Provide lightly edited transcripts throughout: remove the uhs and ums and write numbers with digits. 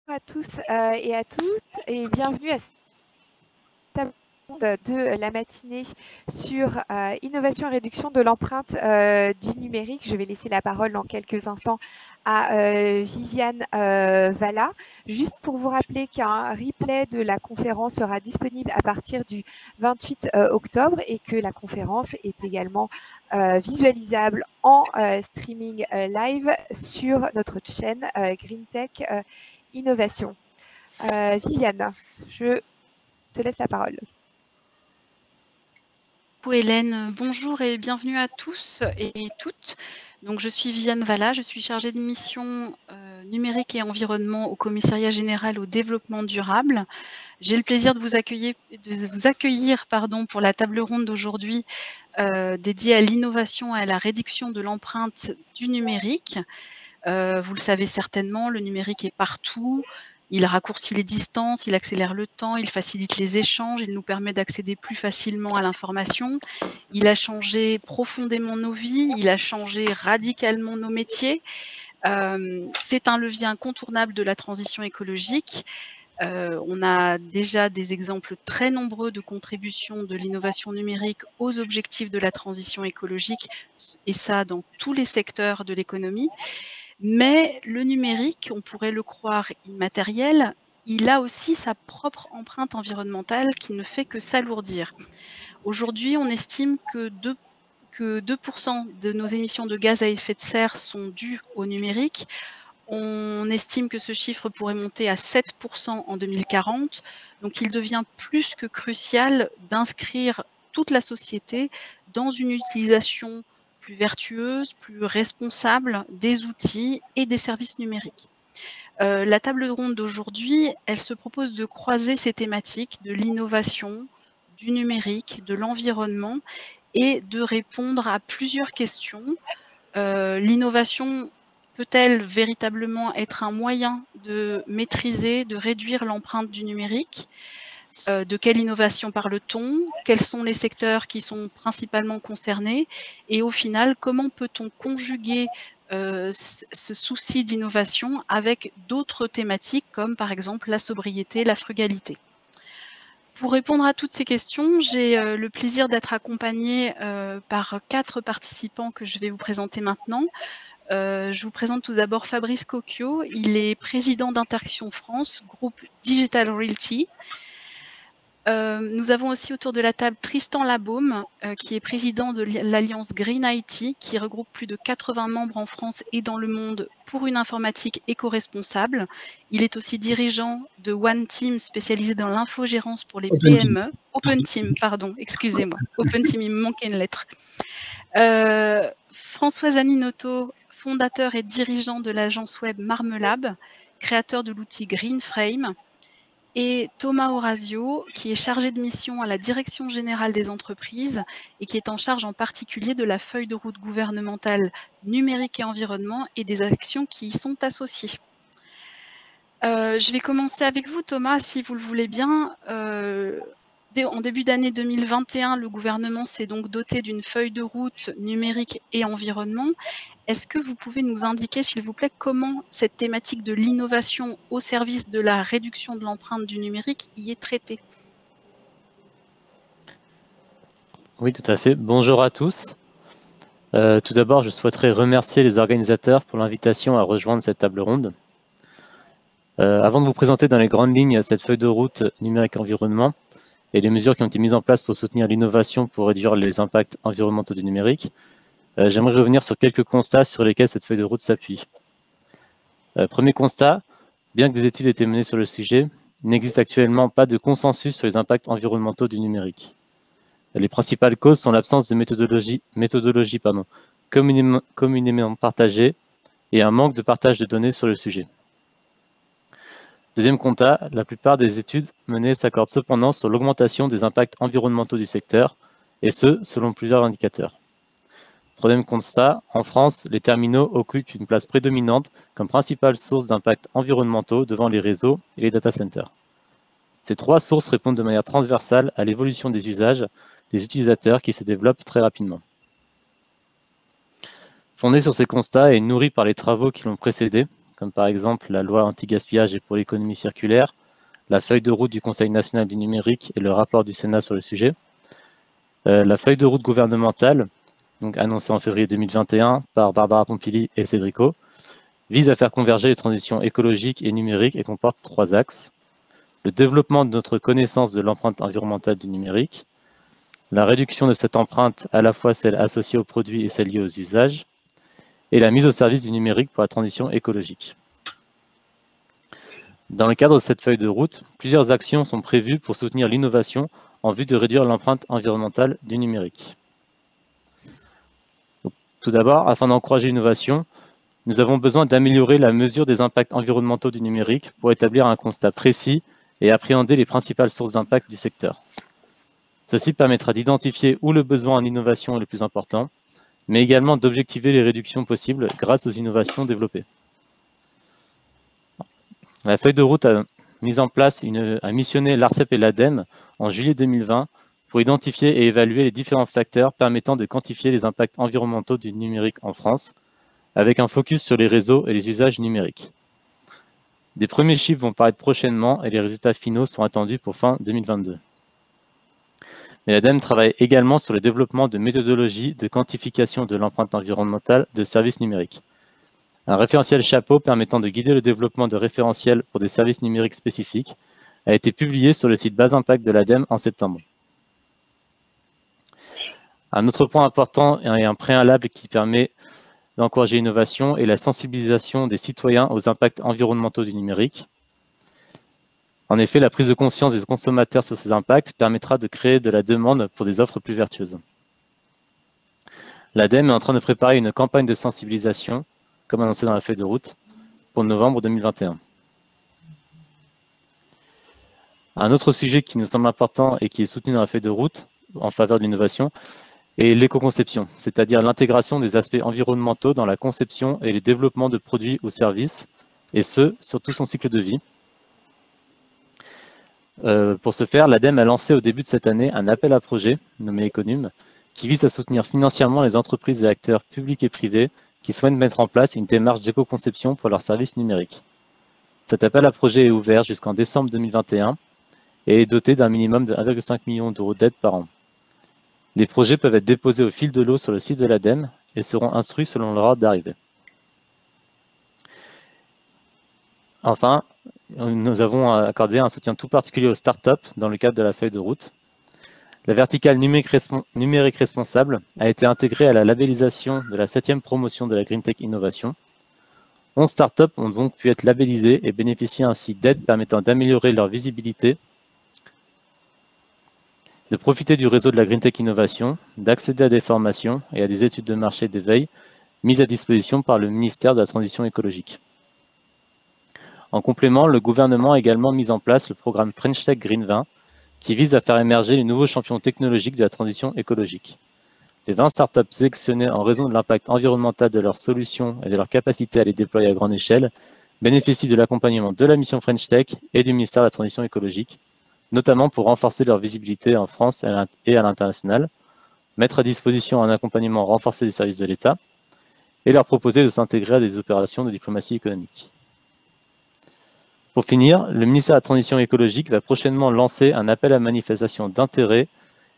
Bonjour à tous et à toutes et bienvenue à cette table ronde de la matinée sur innovation et réduction de l'empreinte du numérique. Je vais laisser la parole dans quelques instants à Viviane Valla. Juste pour vous rappeler qu'un replay de la conférence sera disponible à partir du 28 octobre et que la conférence est également visualisable en streaming live sur notre chaîne GreenTech Innovation. Viviane, je te laisse la parole. Hélène, bonjour et bienvenue à tous et toutes. Donc, je suis Viviane Valla, je suis chargée de mission numérique et environnement au Commissariat général au développement durable. J'ai le plaisir de vous accueillir pour la table ronde d'aujourd'hui dédiée à l'innovation et à la réduction de l'empreinte du numérique. Vous le savez certainement, le numérique est partout. Il raccourcit les distances, il accélère le temps, il facilite les échanges, il nous permet d'accéder plus facilement à l'information. Il a changé profondément nos vies, il a changé radicalement nos métiers. C'est un levier incontournable de la transition écologique. On a déjà des exemples très nombreux de contributions de l'innovation numérique aux objectifs de la transition écologique, et ça dans tous les secteurs de l'économie. Mais le numérique, on pourrait le croire immatériel, il a aussi sa propre empreinte environnementale qui ne fait que s'alourdir. Aujourd'hui, on estime que 2% de nos émissions de gaz à effet de serre sont dues au numérique. On estime que ce chiffre pourrait monter à 7% en 2040. Donc, il devient plus que crucial d'inscrire toute la société dans une utilisation plus vertueuse, plus responsable des outils et des services numériques. La table ronde d'aujourd'hui, elle se propose de croiser ces thématiques de l'innovation, du numérique, de l'environnement et de répondre à plusieurs questions. L'innovation peut-elle véritablement être un moyen de maîtriser, de réduire l'empreinte du numérique ? De quelle innovation parle-t-on? Quels sont les secteurs qui sont principalement concernés? Et au final, comment peut-on conjuguer ce souci d'innovation avec d'autres thématiques comme par exemple la sobriété, la frugalité? Pour répondre à toutes ces questions, j'ai le plaisir d'être accompagnée par 4 participants que je vais vous présenter maintenant. Je vous présente tout d'abord Fabrice Cocchio. Il est président d'Interaction France, groupe Digital Realty. Nous avons aussi autour de la table Tristan Labaume, qui est président de l'Alliance Green IT, qui regroupe plus de 80 membres en France et dans le monde pour une informatique éco-responsable. Il est aussi dirigeant de One Team, spécialisé dans l'infogérance pour les PME. Open Team, pardon, excusez-moi. Open Team, il me manquait une lettre. Françoise Aminotto, fondateur et dirigeant de l'agence web Marmelab, créateur de l'outil Greenframe, et Thomas Orazio, qui est chargé de mission à la Direction générale des entreprises et qui est en charge en particulier de la feuille de route gouvernementale numérique et environnement et des actions qui y sont associées. Je vais commencer avec vous, Thomas, si vous le voulez bien. En début d'année 2021, le gouvernement s'est donc doté d'une feuille de route numérique et environnement. Est-ce que vous pouvez nous indiquer, s'il vous plaît, comment cette thématique de l'innovation au service de la réduction de l'empreinte du numérique y est traitée? Oui, tout à fait. Bonjour à tous. Tout d'abord, je souhaiterais remercier les organisateurs pour l'invitation à rejoindre cette table ronde. Avant de vous présenter dans les grandes lignes cette feuille de route numérique environnement et les mesures qui ont été mises en place pour soutenir l'innovation pour réduire les impacts environnementaux du numérique, j'aimerais revenir sur quelques constats sur lesquels cette feuille de route s'appuie. Premier constat, bien que des études aient été menées sur le sujet, il n'existe actuellement pas de consensus sur les impacts environnementaux du numérique. Les principales causes sont l'absence de méthodologie communément partagée et un manque de partage de données sur le sujet. Deuxième constat, la plupart des études menées s'accordent cependant sur l'augmentation des impacts environnementaux du secteur, et ce, selon plusieurs indicateurs. Troisième constat, en France, les terminaux occupent une place prédominante comme principale source d'impacts environnementaux devant les réseaux et les data centers. Ces trois sources répondent de manière transversale à l'évolution des usages des utilisateurs qui se développent très rapidement. Fondé sur ces constats et nourri par les travaux qui l'ont précédé, comme par exemple la loi anti-gaspillage et pour l'économie circulaire, la feuille de route du Conseil national du numérique et le rapport du Sénat sur le sujet. La feuille de route gouvernementale, donc annoncée en février 2021 par Barbara Pompili et Cédrico, vise à faire converger les transitions écologiques et numériques et comporte 3 axes. Le développement de notre connaissance de l'empreinte environnementale du numérique, la réduction de cette empreinte, à la fois celle associée aux produits et celle liée aux usages, et la mise au service du numérique pour la transition écologique. Dans le cadre de cette feuille de route, plusieurs actions sont prévues pour soutenir l'innovation en vue de réduire l'empreinte environnementale du numérique. Tout d'abord, afin d'encourager l'innovation, nous avons besoin d'améliorer la mesure des impacts environnementaux du numérique pour établir un constat précis et appréhender les principales sources d'impact du secteur. Ceci permettra d'identifier où le besoin en innovation est le plus important, mais également d'objectiver les réductions possibles grâce aux innovations développées. La feuille de route a missionné l'ARCEP et l'ADEME en juillet 2020 pour identifier et évaluer les différents facteurs permettant de quantifier les impacts environnementaux du numérique en France, avec un focus sur les réseaux et les usages numériques. Des premiers chiffres vont paraître prochainement et les résultats finaux sont attendus pour fin 2022. Mais l'ADEME travaille également sur le développement de méthodologies de quantification de l'empreinte environnementale de services numériques. Un référentiel chapeau permettant de guider le développement de référentiels pour des services numériques spécifiques a été publié sur le site Base Impact de l'ADEME en septembre. Un autre point important et un préalable qui permet d'encourager l'innovation est la sensibilisation des citoyens aux impacts environnementaux du numérique. En effet, la prise de conscience des consommateurs sur ces impacts permettra de créer de la demande pour des offres plus vertueuses. L'ADEME est en train de préparer une campagne de sensibilisation, comme annoncé dans la feuille de route, pour novembre 2021. Un autre sujet qui nous semble important et qui est soutenu dans la feuille de route en faveur de l'innovation est l'éco-conception, c'est-à-dire l'intégration des aspects environnementaux dans la conception et le développement de produits ou services, et ce, sur tout son cycle de vie. Pour ce faire, l'ADEME a lancé au début de cette année un appel à projet, nommé Econum, qui vise à soutenir financièrement les entreprises et acteurs publics et privés qui souhaitent mettre en place une démarche d'éco-conception pour leurs services numériques. Cet appel à projet est ouvert jusqu'en décembre 2021 et est doté d'un minimum de 1,5 million d'euros d'aide par an. Les projets peuvent être déposés au fil de l'eau sur le site de l'ADEME et seront instruits selon leur ordre d'arrivée. Enfin, nous avons accordé un soutien tout particulier aux startups dans le cadre de la feuille de route. La verticale numérique responsable a été intégrée à la labellisation de la 7e promotion de la Green Tech Innovation. 11 startups ont donc pu être labellisées et bénéficier ainsi d'aides permettant d'améliorer leur visibilité, de profiter du réseau de la Green Tech Innovation, d'accéder à des formations et à des études de marché d'éveil mises à disposition par le ministère de la Transition écologique. En complément, le gouvernement a également mis en place le programme French Tech Green 20, qui vise à faire émerger les nouveaux champions technologiques de la transition écologique. Les 20 startups sélectionnées en raison de l'impact environnemental de leurs solutions et de leur capacité à les déployer à grande échelle bénéficient de l'accompagnement de la mission French Tech et du ministère de la Transition écologique, notamment pour renforcer leur visibilité en France et à l'international, mettre à disposition un accompagnement renforcé des services de l'État et leur proposer de s'intégrer à des opérations de diplomatie économique. Pour finir, le ministère de la Transition écologique va prochainement lancer un appel à manifestation d'intérêt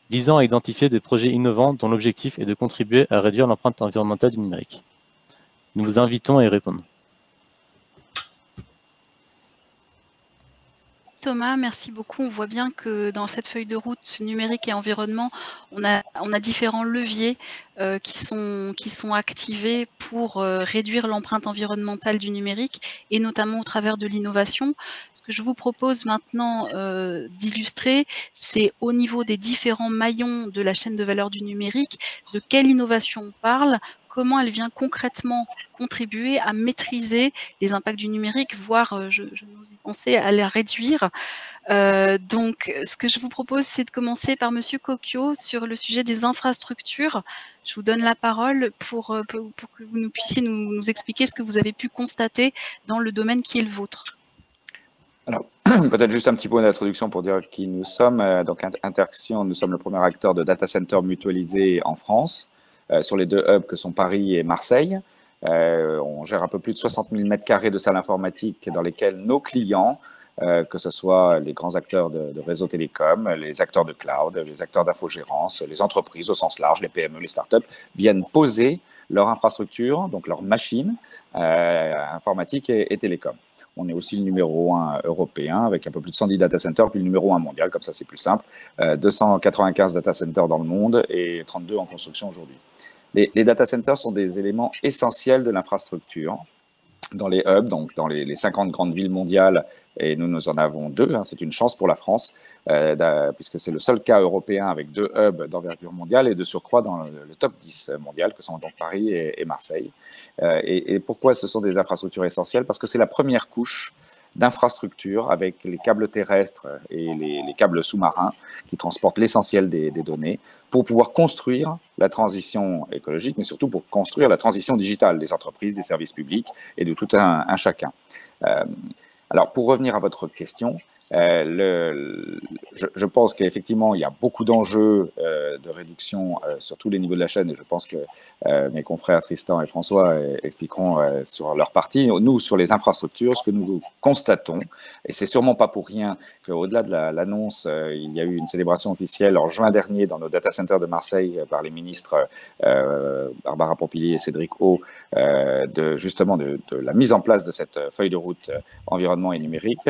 visant à identifier des projets innovants dont l'objectif est de contribuer à réduire l'empreinte environnementale du numérique. Nous vous invitons à y répondre. Thomas, merci beaucoup. On voit bien que dans cette feuille de route numérique et environnement, on a différents leviers qui sont activés pour réduire l'empreinte environnementale du numérique et notamment au travers de l'innovation. Ce que je vous propose maintenant d'illustrer, c'est au niveau des différents maillons de la chaîne de valeur du numérique, de quelle innovation on parle, comment elle vient concrètement contribuer à maîtriser les impacts du numérique, voire, je n'ose y penser, à les réduire. Donc, ce que je vous propose, c'est de commencer par Monsieur Cocchio sur le sujet des infrastructures. Je vous donne la parole pour que vous puissiez nous expliquer ce que vous avez pu constater dans le domaine qui est le vôtre. Alors, peut-être juste un petit point d'introduction pour dire qui nous sommes. Donc, Interaction, nous sommes le premier acteur de data center mutualisé en France, sur les 2 hubs que sont Paris et Marseille. On gère un peu plus de 60 000 m² de salles informatiques dans lesquelles nos clients, que ce soit les grands acteurs de réseau télécom, les acteurs de cloud, les acteurs d'infogérance, les entreprises au sens large, les PME, les startups, viennent poser leur infrastructure, donc leurs machines informatiques et télécom. On est aussi le numéro 1 européen avec un peu plus de 110 data centers, puis le numéro 1 mondial, comme ça c'est plus simple. 295 data centers dans le monde et 32 en construction aujourd'hui. Les data centers sont des éléments essentiels de l'infrastructure dans les hubs, donc dans les 50 grandes villes mondiales, et nous en avons 2. C'est une chance pour la France, puisque c'est le seul cas européen avec 2 hubs d'envergure mondiale et de surcroît dans le top 10 mondial, que sont donc Paris et Marseille. Et pourquoi ce sont des infrastructures essentielles? Parce que c'est la première couche d'infrastructures avec les câbles terrestres et les câbles sous-marins qui transportent l'essentiel des données pour pouvoir construire la transition écologique, mais surtout pour construire la transition digitale des entreprises, des services publics et de tout un chacun. Alors, pour revenir à votre question, je pense qu'effectivement, il y a beaucoup d'enjeux de réduction sur tous les niveaux de la chaîne, et je pense que mes confrères Tristan et François expliqueront sur leur partie. Nous, sur les infrastructures, ce que nous constatons, et c'est sûrement pas pour rien qu'au-delà de l'annonce, il y a eu une célébration officielle en juin dernier dans nos data centers de Marseille par les ministres Barbara Pompili et Cédric O, justement de la mise en place de cette feuille de route environnement et numérique.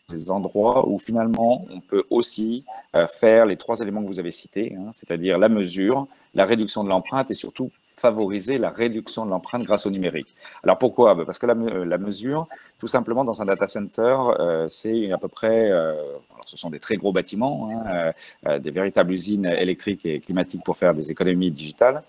Des endroits où finalement on peut aussi faire les 3 éléments que vous avez cités, c'est-à-dire la mesure, la réduction de l'empreinte et surtout favoriser la réduction de l'empreinte grâce au numérique. Alors pourquoi? Parce que la mesure, tout simplement dans un data center, c'est à peu près, alors ce sont des très gros bâtiments, des véritables usines électriques et climatiques pour faire des économies digitales,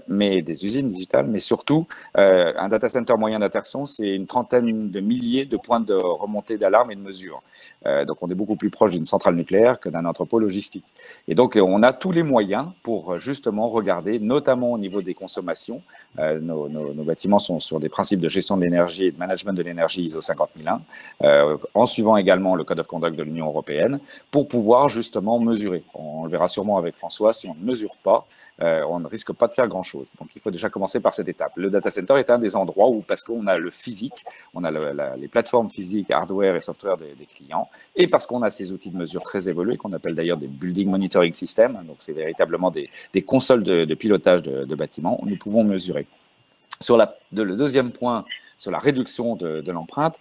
mais des usines digitales, mais surtout un data center moyen d'interaction, c'est une trentaine de milliers de points de remontée d'alarme et de mesure. Donc on est beaucoup plus proche d'une centrale nucléaire que d'un entrepôt logistique. Et donc on a tous les moyens pour justement regarder, notamment au niveau des consommations. Nos bâtiments sont sur des principes de gestion de l'énergie et de management de l'énergie ISO 50001, en suivant également le Code of Conduct de l'Union européenne, pour pouvoir justement mesurer. On le verra sûrement avec François, si on ne mesure pas, on ne risque pas de faire grand-chose. Donc, il faut déjà commencer par cette étape. Le data center est un des endroits où, parce qu'on a le physique, on a les plateformes physiques, hardware et software des clients, et parce qu'on a ces outils de mesure très évolués, qu'on appelle d'ailleurs des building monitoring systems, donc c'est véritablement des consoles de pilotage de bâtiments, nous pouvons mesurer. Sur le deuxième point, sur la réduction de l'empreinte,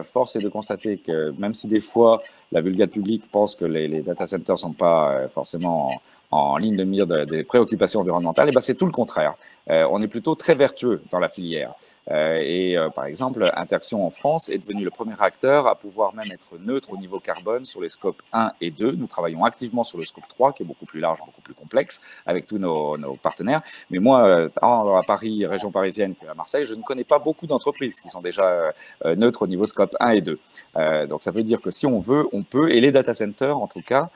force est de constater que même si des fois la vulgate publique pense que les data centers ne sont pas forcément en ligne de mire des préoccupations environnementales, et ben c'est tout le contraire. On est plutôt très vertueux dans la filière. Par exemple, Interaction en France est devenu le premier acteur à pouvoir même être neutre au niveau carbone sur les scopes 1 et 2. Nous travaillons activement sur le scope 3, qui est beaucoup plus large, beaucoup plus complexe, avec tous nos partenaires. Mais moi, à Paris, région parisienne, puis à Marseille, je ne connais pas beaucoup d'entreprises qui sont déjà neutres au niveau scope 1 et 2. Donc ça veut dire que si on veut, on peut. Et les data centers, en tout cas,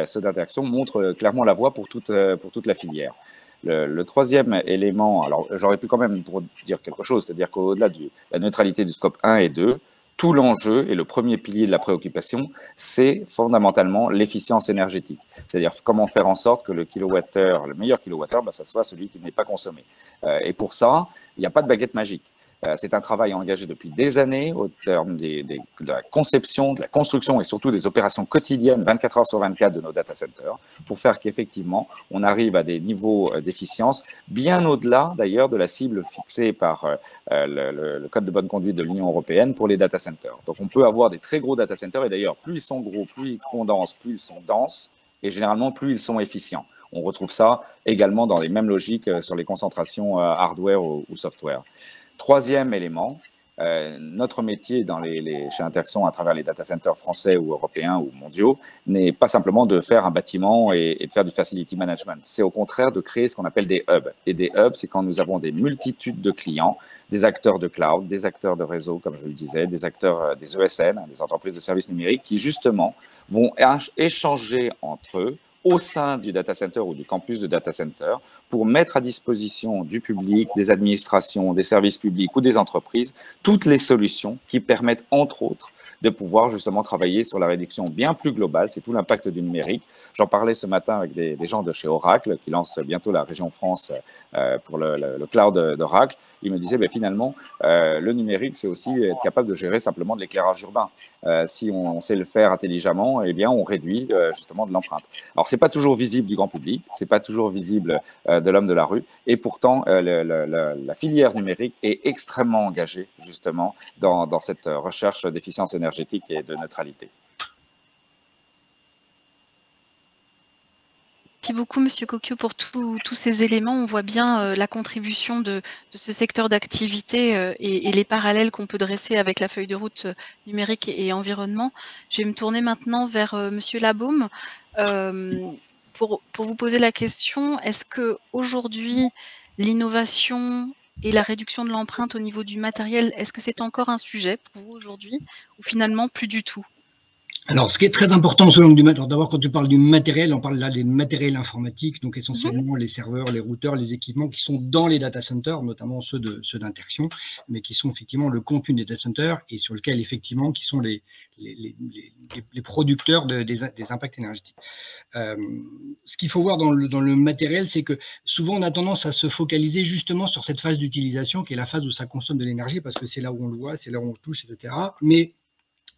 ceux d'Interaction, montrent clairement la voie pour toute la filière. Le troisième élément, alors j'aurais pu quand même pour dire quelque chose, c'est-à-dire qu'au-delà de la neutralité du scope 1 et 2, tout l'enjeu et le premier pilier de la préoccupation, c'est fondamentalement l'efficience énergétique. C'est-à-dire comment faire en sorte que le kilowattheure, le meilleur kilowattheure, ça soit celui qui n'est pas consommé. Et pour ça, il n'y a pas de baguette magique. C'est un travail engagé depuis des années au terme de la conception, de la construction et surtout des opérations quotidiennes 24 heures sur 24 de nos data centers pour faire qu'effectivement on arrive à des niveaux d'efficience bien au-delà d'ailleurs de la cible fixée par le Code de bonne conduite de l'Union européenne pour les data centers. Donc on peut avoir des très gros data centers et d'ailleurs plus ils sont gros, plus ils condensent, plus ils sont denses et généralement plus ils sont efficients. On retrouve ça également dans les mêmes logiques sur les concentrations hardware ou software. Troisième élément, notre métier chez Interaction à travers les data centers français ou européens ou mondiaux n'est pas simplement de faire un bâtiment et de faire du facility management. C'est au contraire de créer ce qu'on appelle des hubs. Et des hubs, c'est quand nous avons des multitudes de clients, des acteurs de cloud, des acteurs de réseau, comme je le disais, des acteurs des ESN, des entreprises de services numériques, qui justement vont échanger entre eux au sein du data center ou du campus de data center pour mettre à disposition du public, des administrations, des services publics ou des entreprises, toutes les solutions qui permettent, entre autres, de pouvoir justement travailler sur la réduction bien plus globale. C'est tout l'impact du numérique. J'en parlais ce matin avec des gens de chez Oracle qui lancent bientôt la région France pour le cloud d'Oracle. Ils me disaient, finalement, le numérique, c'est aussi être capable de gérer simplement de l'éclairage urbain. Si on sait le faire intelligemment, eh bien, on réduit justement de l'empreinte. Alors, c'est pas toujours visible du grand public, c'est pas toujours visible de l'homme de la rue, et pourtant, la filière numérique est extrêmement engagée justement dans cette recherche d'efficience énergétique et de neutralité. Merci beaucoup, Monsieur Coquio, pour tous ces éléments. On voit bien la contribution de ce secteur d'activité et les parallèles qu'on peut dresser avec la feuille de route numérique et environnement. Je vais me tourner maintenant vers Monsieur Labaume pour vous poser la question. Est-ce qu'aujourd'hui, l'innovation et la réduction de l'empreinte au niveau du matériel, est-ce que c'est encore un sujet pour vous aujourd'hui ou finalement plus du tout ? Alors, ce qui est très important selon du matériel, d'abord quand tu parles du matériel, on parle là des matériels informatiques, donc essentiellement les serveurs, les routeurs, les équipements qui sont dans les data centers, notamment ceux d'Interxion, mais qui sont effectivement le contenu des data centers et sur lequel effectivement qui sont les producteurs des impacts énergétiques. Ce qu'il faut voir dans le matériel, c'est que souvent on a tendance à se focaliser justement sur cette phase d'utilisation qui est la phase où ça consomme de l'énergie parce que c'est là où on le voit, c'est là où on le touche, etc. Mais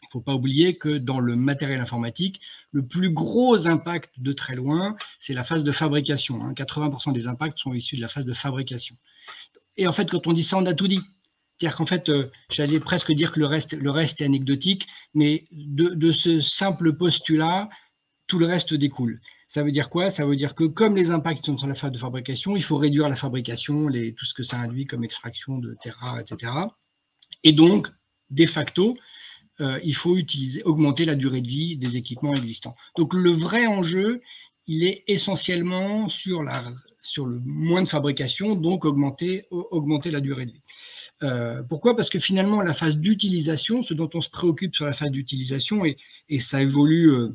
il ne faut pas oublier que dans le matériel informatique, le plus gros impact de très loin, c'est la phase de fabrication. 80% des impacts sont issus de la phase de fabrication. Et en fait, quand on dit ça, on a tout dit. C'est-à-dire qu'en fait, j'allais presque dire que le reste est anecdotique, mais de ce simple postulat, tout le reste découle. Ça veut dire quoi? Ça veut dire que comme les impacts sont sur la phase de fabrication, il faut réduire la fabrication, tout ce que ça induit comme extraction de terra, etc. Et donc, de facto, il faut augmenter la durée de vie des équipements existants. Donc le vrai enjeu, il est essentiellement sur le moins de fabrication, donc augmenter la durée de vie. Pourquoi? Parce que finalement, la phase d'utilisation, ce dont on se préoccupe sur la phase d'utilisation, et ça évolue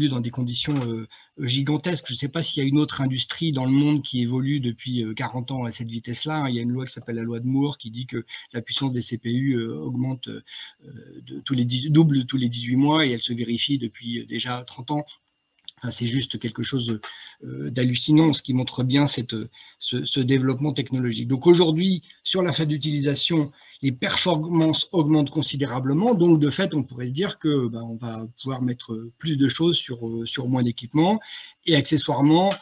dans des conditions gigantesques. Je ne sais pas s'il y a une autre industrie dans le monde qui évolue depuis 40 ans à cette vitesse-là. Il y a une loi qui s'appelle la loi de Moore qui dit que la puissance des CPU augmente double tous les 18 mois et elle se vérifie depuis déjà 30 ans. Enfin, c'est juste quelque chose d'hallucinant, ce qui montre bien ce développement technologique. Donc aujourd'hui, sur la phase d'utilisation, les performances augmentent considérablement. Donc, de fait, on pourrait se dire que on va pouvoir mettre plus de choses sur moins d'équipements. Et accessoirement,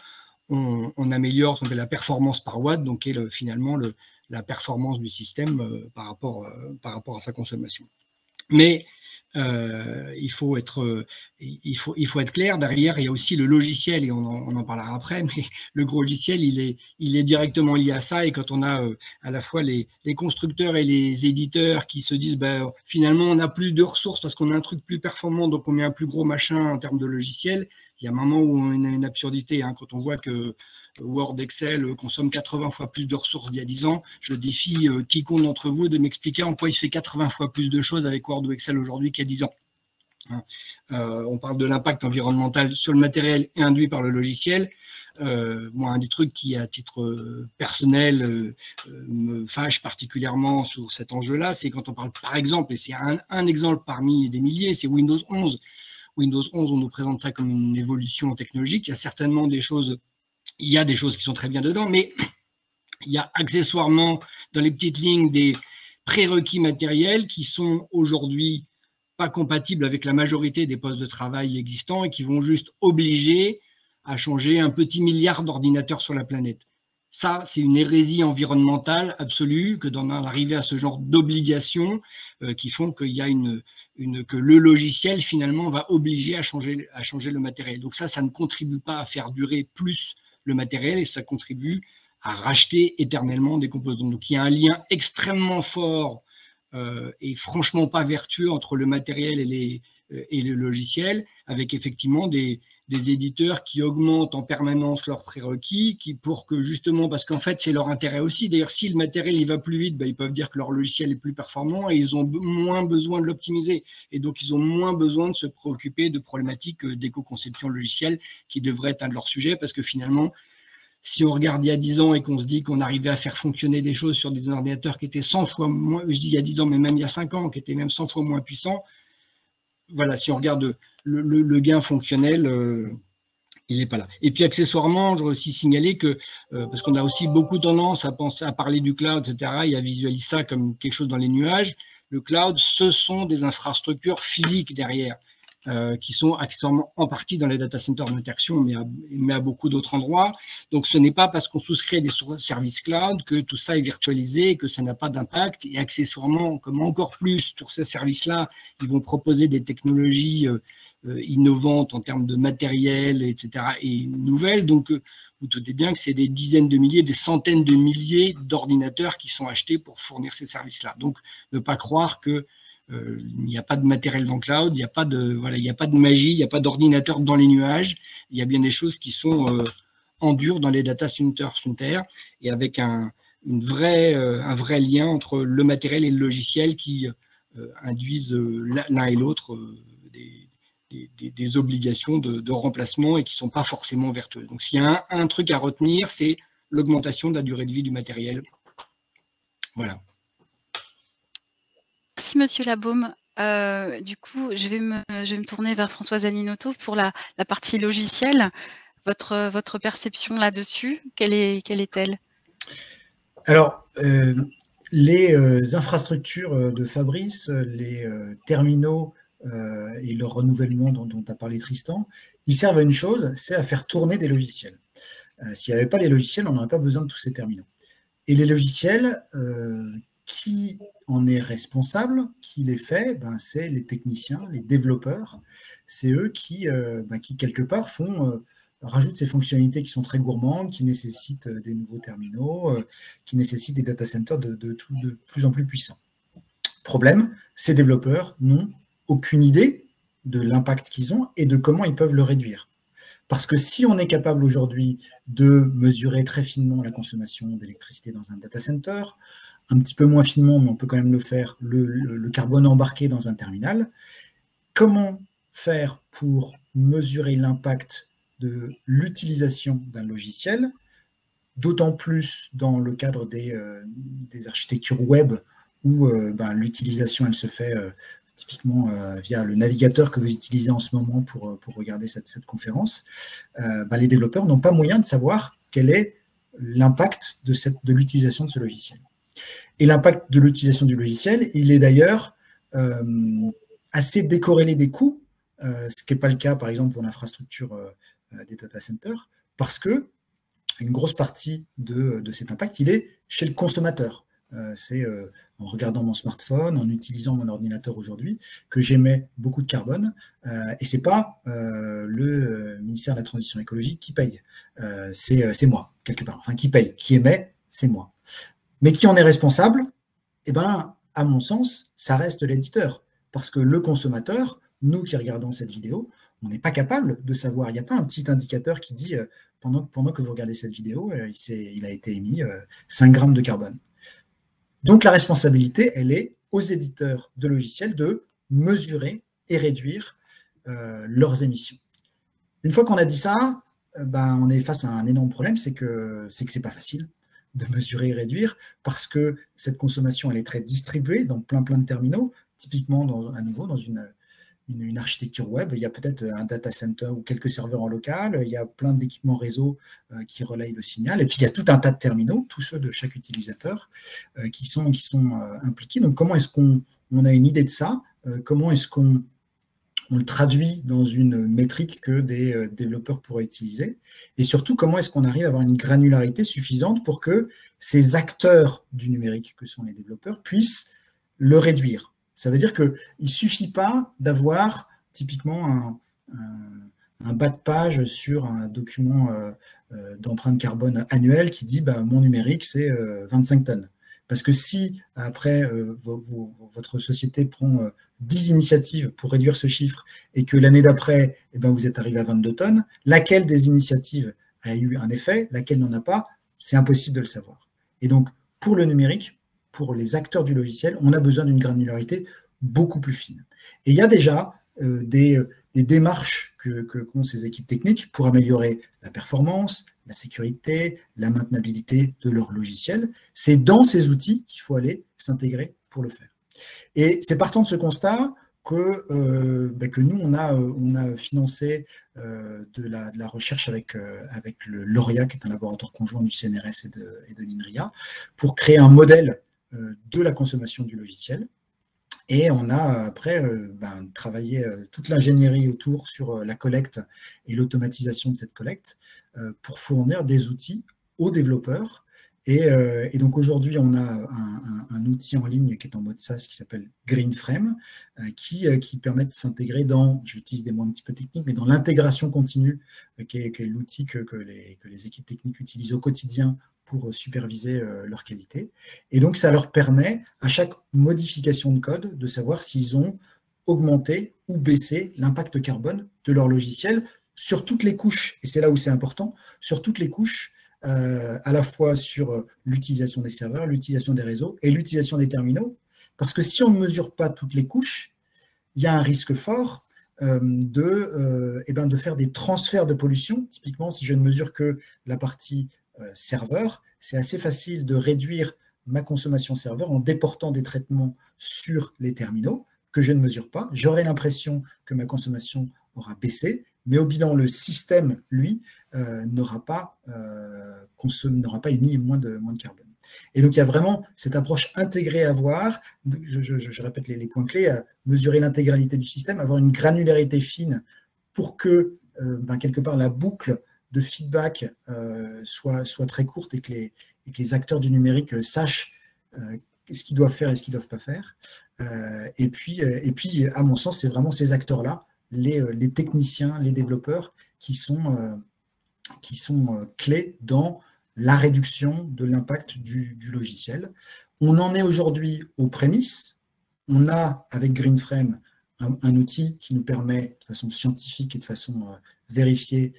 on améliore la performance par watt, donc qui est finalement la performance du système par rapport à sa consommation. Mais il faut être clair. Derrière, il y a aussi le logiciel, et on en parlera après, mais le gros logiciel, il est directement lié à ça. Et quand on a à la fois les constructeurs et les éditeurs qui se disent finalement, on a plus de ressources parce qu'on a un truc plus performant, donc on met un plus gros machin en termes de logiciel, il y a un moment où on a une absurdité. Quand on voit que Word, Excel consomme 80 fois plus de ressources d'il y a 10 ans. Je défie quiconque d'entre vous de m'expliquer en quoi il fait 80 fois plus de choses avec Word ou Excel aujourd'hui qu'il y a 10 ans. On parle de l'impact environnemental sur le matériel et induit par le logiciel. Moi, un des trucs qui, à titre personnel, me fâche particulièrement sur cet enjeu-là, c'est quand on parle, par exemple, et c'est un exemple parmi des milliers, c'est Windows 11. Windows 11, on nous présente ça comme une évolution technologique. Il y a certainement des choses... Il y a des choses qui sont très bien dedans, mais il y a accessoirement dans les petites lignes des prérequis matériels qui sont aujourd'hui pas compatibles avec la majorité des postes de travail existants et qui vont juste obliger à changer un petit milliard d'ordinateurs sur la planète. Ça, c'est une hérésie environnementale absolue que d'en arriver à ce genre d'obligations qui font qu'il y a que le logiciel, finalement, va obliger à changer le matériel. Donc ça ne contribue pas à faire durer plus le matériel et ça contribue à racheter éternellement des composants. Donc il y a un lien extrêmement fort et franchement pas vertueux entre le matériel et le logiciel, avec effectivement des éditeurs qui augmentent en permanence leurs prérequis, pour que justement, parce qu'en fait c'est leur intérêt aussi. D'ailleurs, si le matériel il va plus vite, ils peuvent dire que leur logiciel est plus performant et ils ont moins besoin de l'optimiser. Et donc ils ont moins besoin de se préoccuper de problématiques d'éco-conception logicielle qui devraient être un de leurs sujets, parce que finalement, Si on regarde il y a 10 ans et qu'on se dit qu'on arrivait à faire fonctionner des choses sur des ordinateurs qui étaient 100 fois moins, je dis il y a 10 ans, mais même il y a 5 ans, qui étaient même 100 fois moins puissants, voilà, si on regarde le gain fonctionnel, il n'est pas là. Et puis accessoirement, je voudrais aussi signaler que, parce qu'on a aussi beaucoup tendance à parler du cloud, etc., et à visualiser ça comme quelque chose dans les nuages, le cloud, ce sont des infrastructures physiques derrière, qui sont accessoirement en partie dans les data centers d'interaction, mais à beaucoup d'autres endroits. Donc ce n'est pas parce qu'on souscrit à des services cloud que tout ça est virtualisé et que ça n'a pas d'impact. Et accessoirement, comme encore plus sur ces services-là, ils vont proposer des technologies innovantes en termes de matériel, etc., et nouvelles. Donc, vous doutez bien que c'est des dizaines de milliers, des centaines de milliers d'ordinateurs qui sont achetés pour fournir ces services-là. Donc, ne pas croire que il n'y a pas de matériel dans le cloud, il n'y a pas de, voilà, il n'y a pas de magie, il n'y a pas d'ordinateur dans les nuages. Il y a bien des choses qui sont en dur dans les data centers sous terre, et avec un vrai lien entre le matériel et le logiciel qui induisent l'un et l'autre des obligations de remplacement et qui ne sont pas forcément vertueuses. Donc, s'il y a un truc à retenir, c'est l'augmentation de la durée de vie du matériel. Voilà. Merci, Monsieur Labaume. Du coup, je vais me tourner vers Françoise Aninotto pour la partie logicielle. Votre perception là-dessus, quelle est-elle? Alors, les infrastructures de Fabrice, les terminaux et leur renouvellement dont a parlé Tristan, ils servent à une chose, c'est à faire tourner des logiciels. S'il n'y avait pas les logiciels, on n'aurait pas besoin de tous ces terminaux. Et les logiciels, qui en est responsable, qui les fait, ben, c'est les techniciens, les développeurs. C'est eux qui quelque part, rajoutent ces fonctionnalités qui sont très gourmandes, qui nécessitent des nouveaux terminaux, qui nécessitent des data centers de plus en plus puissants. Problème, ces développeurs n'ont aucune idée de l'impact qu'ils ont et de comment ils peuvent le réduire. Parce que si on est capable aujourd'hui de mesurer très finement la consommation d'électricité dans un data center, un petit peu moins finement, mais on peut quand même le faire, le carbone embarqué dans un terminal, comment faire pour mesurer l'impact de l'utilisation d'un logiciel, d'autant plus dans le cadre des architectures web où l'utilisation, elle se fait typiquement via le navigateur que vous utilisez en ce moment pour regarder cette conférence. Les développeurs n'ont pas moyen de savoir quel est l'impact de l'utilisation de ce logiciel. Et l'impact de l'utilisation du logiciel, il est d'ailleurs assez décorrélé des coûts, ce qui n'est pas le cas, par exemple, pour l'infrastructure des data centers, parce que une grosse partie de cet impact, il est chez le consommateur. C'est en regardant mon smartphone, en utilisant mon ordinateur aujourd'hui, que j'émets beaucoup de carbone. Et ce n'est pas le ministère de la Transition écologique qui paye. C'est moi, quelque part. Enfin, qui paye, qui émet, c'est moi. Mais qui en est responsable? Eh bien, à mon sens, ça reste l'éditeur. Parce que le consommateur, nous qui regardons cette vidéo, on n'est pas capable de savoir. Il n'y a pas un petit indicateur qui dit, pendant que vous regardez cette vidéo, il a été émis 5 grammes de carbone. Donc, la responsabilité, elle est aux éditeurs de logiciels de mesurer et réduire leurs émissions. Une fois qu'on a dit ça, on est face à un énorme problème, c'est que c'est pas facile de mesurer et réduire parce que cette consommation, elle est très distribuée dans plein de terminaux. Typiquement, à nouveau, dans une architecture web, il y a peut-être un data center ou quelques serveurs en local, il y a plein d'équipements réseau qui relayent le signal, et puis il y a tout un tas de terminaux, tous ceux de chaque utilisateur, qui sont impliqués. Donc, comment est-ce qu'on a une idée de ça? Comment est-ce qu'on le traduit dans une métrique que des développeurs pourraient utiliser? Et surtout, comment est-ce qu'on arrive à avoir une granularité suffisante pour que ces acteurs du numérique que sont les développeurs puissent le réduire? Ça veut dire qu'il ne suffit pas d'avoir typiquement un bas de page sur un document d'empreinte carbone annuel qui dit mon numérique, c'est 25 tonnes. Parce que si, après, votre société prend 10 initiatives pour réduire ce chiffre et que l'année d'après, vous êtes arrivé à 22 tonnes, laquelle des initiatives a eu un effet, laquelle n'en a pas, c'est impossible de le savoir. Et donc, pour le numérique, pour les acteurs du logiciel, on a besoin d'une granularité beaucoup plus fine. Et il y a déjà des démarches qu'ont ces équipes techniques pour améliorer la performance, la sécurité, la maintenabilité de leur logiciel. C'est dans ces outils qu'il faut aller s'intégrer pour le faire. Et c'est partant de ce constat que nous, on a financé de la recherche avec le Lauria, qui est un laboratoire conjoint du CNRS et de l'INRIA, pour créer un modèle de la consommation du logiciel. Et on a après travaillé toute l'ingénierie autour sur la collecte et l'automatisation de cette collecte pour fournir des outils aux développeurs. Et donc aujourd'hui, on a un outil en ligne qui est en mode SaaS qui s'appelle GreenFrame, qui permet de s'intégrer dans, j'utilise des mots un petit peu techniques, mais dans l'intégration continue, qui est l'outil que les équipes techniques utilisent au quotidien pour superviser leur qualité. Et donc, ça leur permet, à chaque modification de code, de savoir s'ils ont augmenté ou baissé l'impact carbone de leur logiciel sur toutes les couches, et c'est là où c'est important, sur toutes les couches, à la fois sur l'utilisation des serveurs, l'utilisation des réseaux et l'utilisation des terminaux, parce que si on ne mesure pas toutes les couches, il y a un risque fort de faire des transferts de pollution. Typiquement, si je ne mesure que la partie serveur, c'est assez facile de réduire ma consommation serveur en déportant des traitements sur les terminaux que je ne mesure pas. J'aurai l'impression que ma consommation aura baissé, mais au bilan, le système, lui, n'aura pas émis moins de carbone. Et donc, il y a vraiment cette approche intégrée à avoir. Je répète les points clés, à mesurer l'intégralité du système, avoir une granularité fine pour que, quelque part, la boucle de feedback soit très courte et que les acteurs du numérique sachent ce qu'ils doivent faire et ce qu'ils ne doivent pas faire. Et puis, à mon sens, c'est vraiment ces acteurs-là, les techniciens, les développeurs, qui sont clés dans la réduction de l'impact du logiciel. On en est aujourd'hui aux prémices. On a, avec GreenFrame, un outil qui nous permet, de façon scientifique et de façon vérifiée,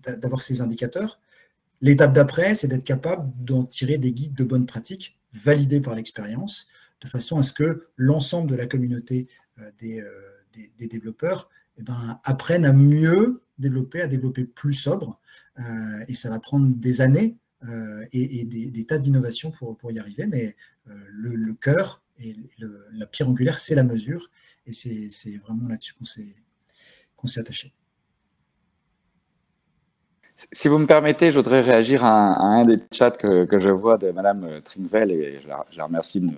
d'avoir ces indicateurs. L'étape d'après, c'est d'être capable d'en tirer des guides de bonnes pratiques validés par l'expérience, de façon à ce que l'ensemble de la communauté des développeurs apprennent à mieux développer, à développer plus sobre. Et ça va prendre des années et des tas d'innovations pour y arriver. Mais le cœur et la pierre angulaire, c'est la mesure. Et c'est vraiment là-dessus qu'on s'est attaché. Si vous me permettez, je voudrais réagir à un des chats que je vois de Madame Tringvel, et je la remercie de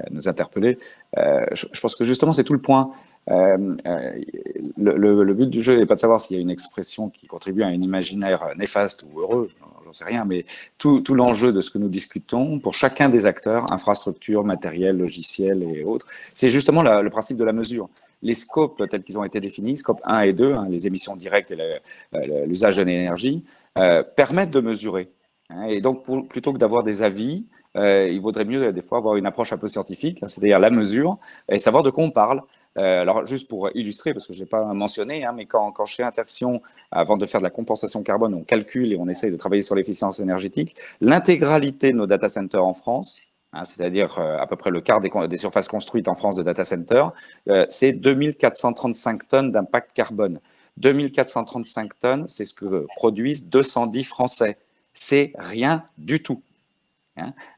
nous interpeller. Je pense que justement, c'est tout le point. Le but du jeu n'est pas de savoir s'il y a une expression qui contribue à un imaginaire néfaste ou heureux, j'en sais rien, mais tout l'enjeu de ce que nous discutons, pour chacun des acteurs, infrastructure, matériel, logiciel et autres, c'est justement le principe de la mesure. Les scopes tels qu'ils ont été définis, scope 1 et 2, les émissions directes et l'usage de l'énergie, permettent de mesurer. Et donc, plutôt que d'avoir des avis, il vaudrait mieux des fois avoir une approche un peu scientifique, c'est-à-dire la mesure, et savoir de quoi on parle. Alors, juste pour illustrer, parce que je ne l'ai pas mentionné, mais quand chez Interxion, avant de faire de la compensation carbone, on calcule et on essaye de travailler sur l'efficience énergétique, l'intégralité de nos data centers en France, c'est-à-dire à peu près le quart des surfaces construites en France de data centers, c'est 2435 tonnes d'impact carbone. 2435 tonnes, c'est ce que produisent 210 Français. C'est rien du tout.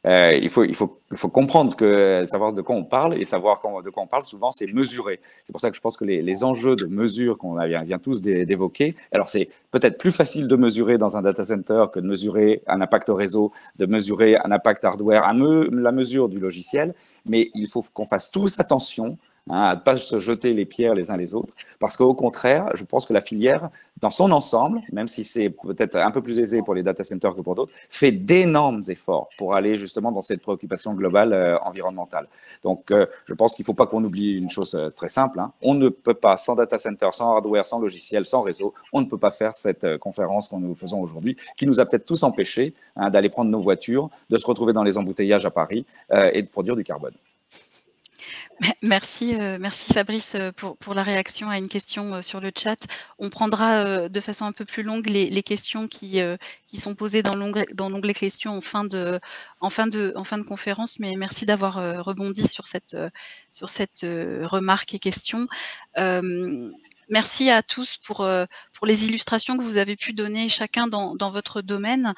Il faut comprendre savoir de quoi on parle, et savoir de quoi on parle, souvent, c'est mesurer. C'est pour ça que je pense que les enjeux de mesure qu'on vient tous d'évoquer, alors c'est peut-être plus facile de mesurer dans un data center que de mesurer un impact réseau, de mesurer un impact hardware, la mesure du logiciel, mais il faut qu'on fasse tous attention à ne pas se jeter les pierres les uns les autres, parce qu'au contraire, je pense que la filière, dans son ensemble, même si c'est peut-être un peu plus aisé pour les data centers que pour d'autres, fait d'énormes efforts pour aller justement dans cette préoccupation globale environnementale. Donc, je pense qu'il ne faut pas qu'on oublie une chose très simple. On ne peut pas, sans data center, sans hardware, sans logiciel, sans réseau, on ne peut pas faire cette conférence que nous faisons aujourd'hui, qui nous a peut-être tous empêchés d'aller prendre nos voitures, de se retrouver dans les embouteillages à Paris et de produire du carbone. Merci Fabrice pour la réaction à une question sur le chat. On prendra de façon un peu plus longue les questions qui sont posées dans l'onglet questions en fin de conférence, mais merci d'avoir rebondi sur cette remarque et question. Merci à tous pour les illustrations que vous avez pu donner chacun dans votre domaine.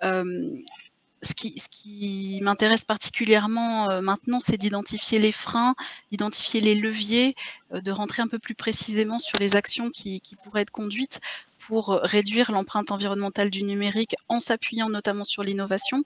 Ce qui m'intéresse particulièrement maintenant, c'est d'identifier les freins, d'identifier les leviers, de rentrer un peu plus précisément sur les actions qui pourraient être conduites pour réduire l'empreinte environnementale du numérique en s'appuyant notamment sur l'innovation.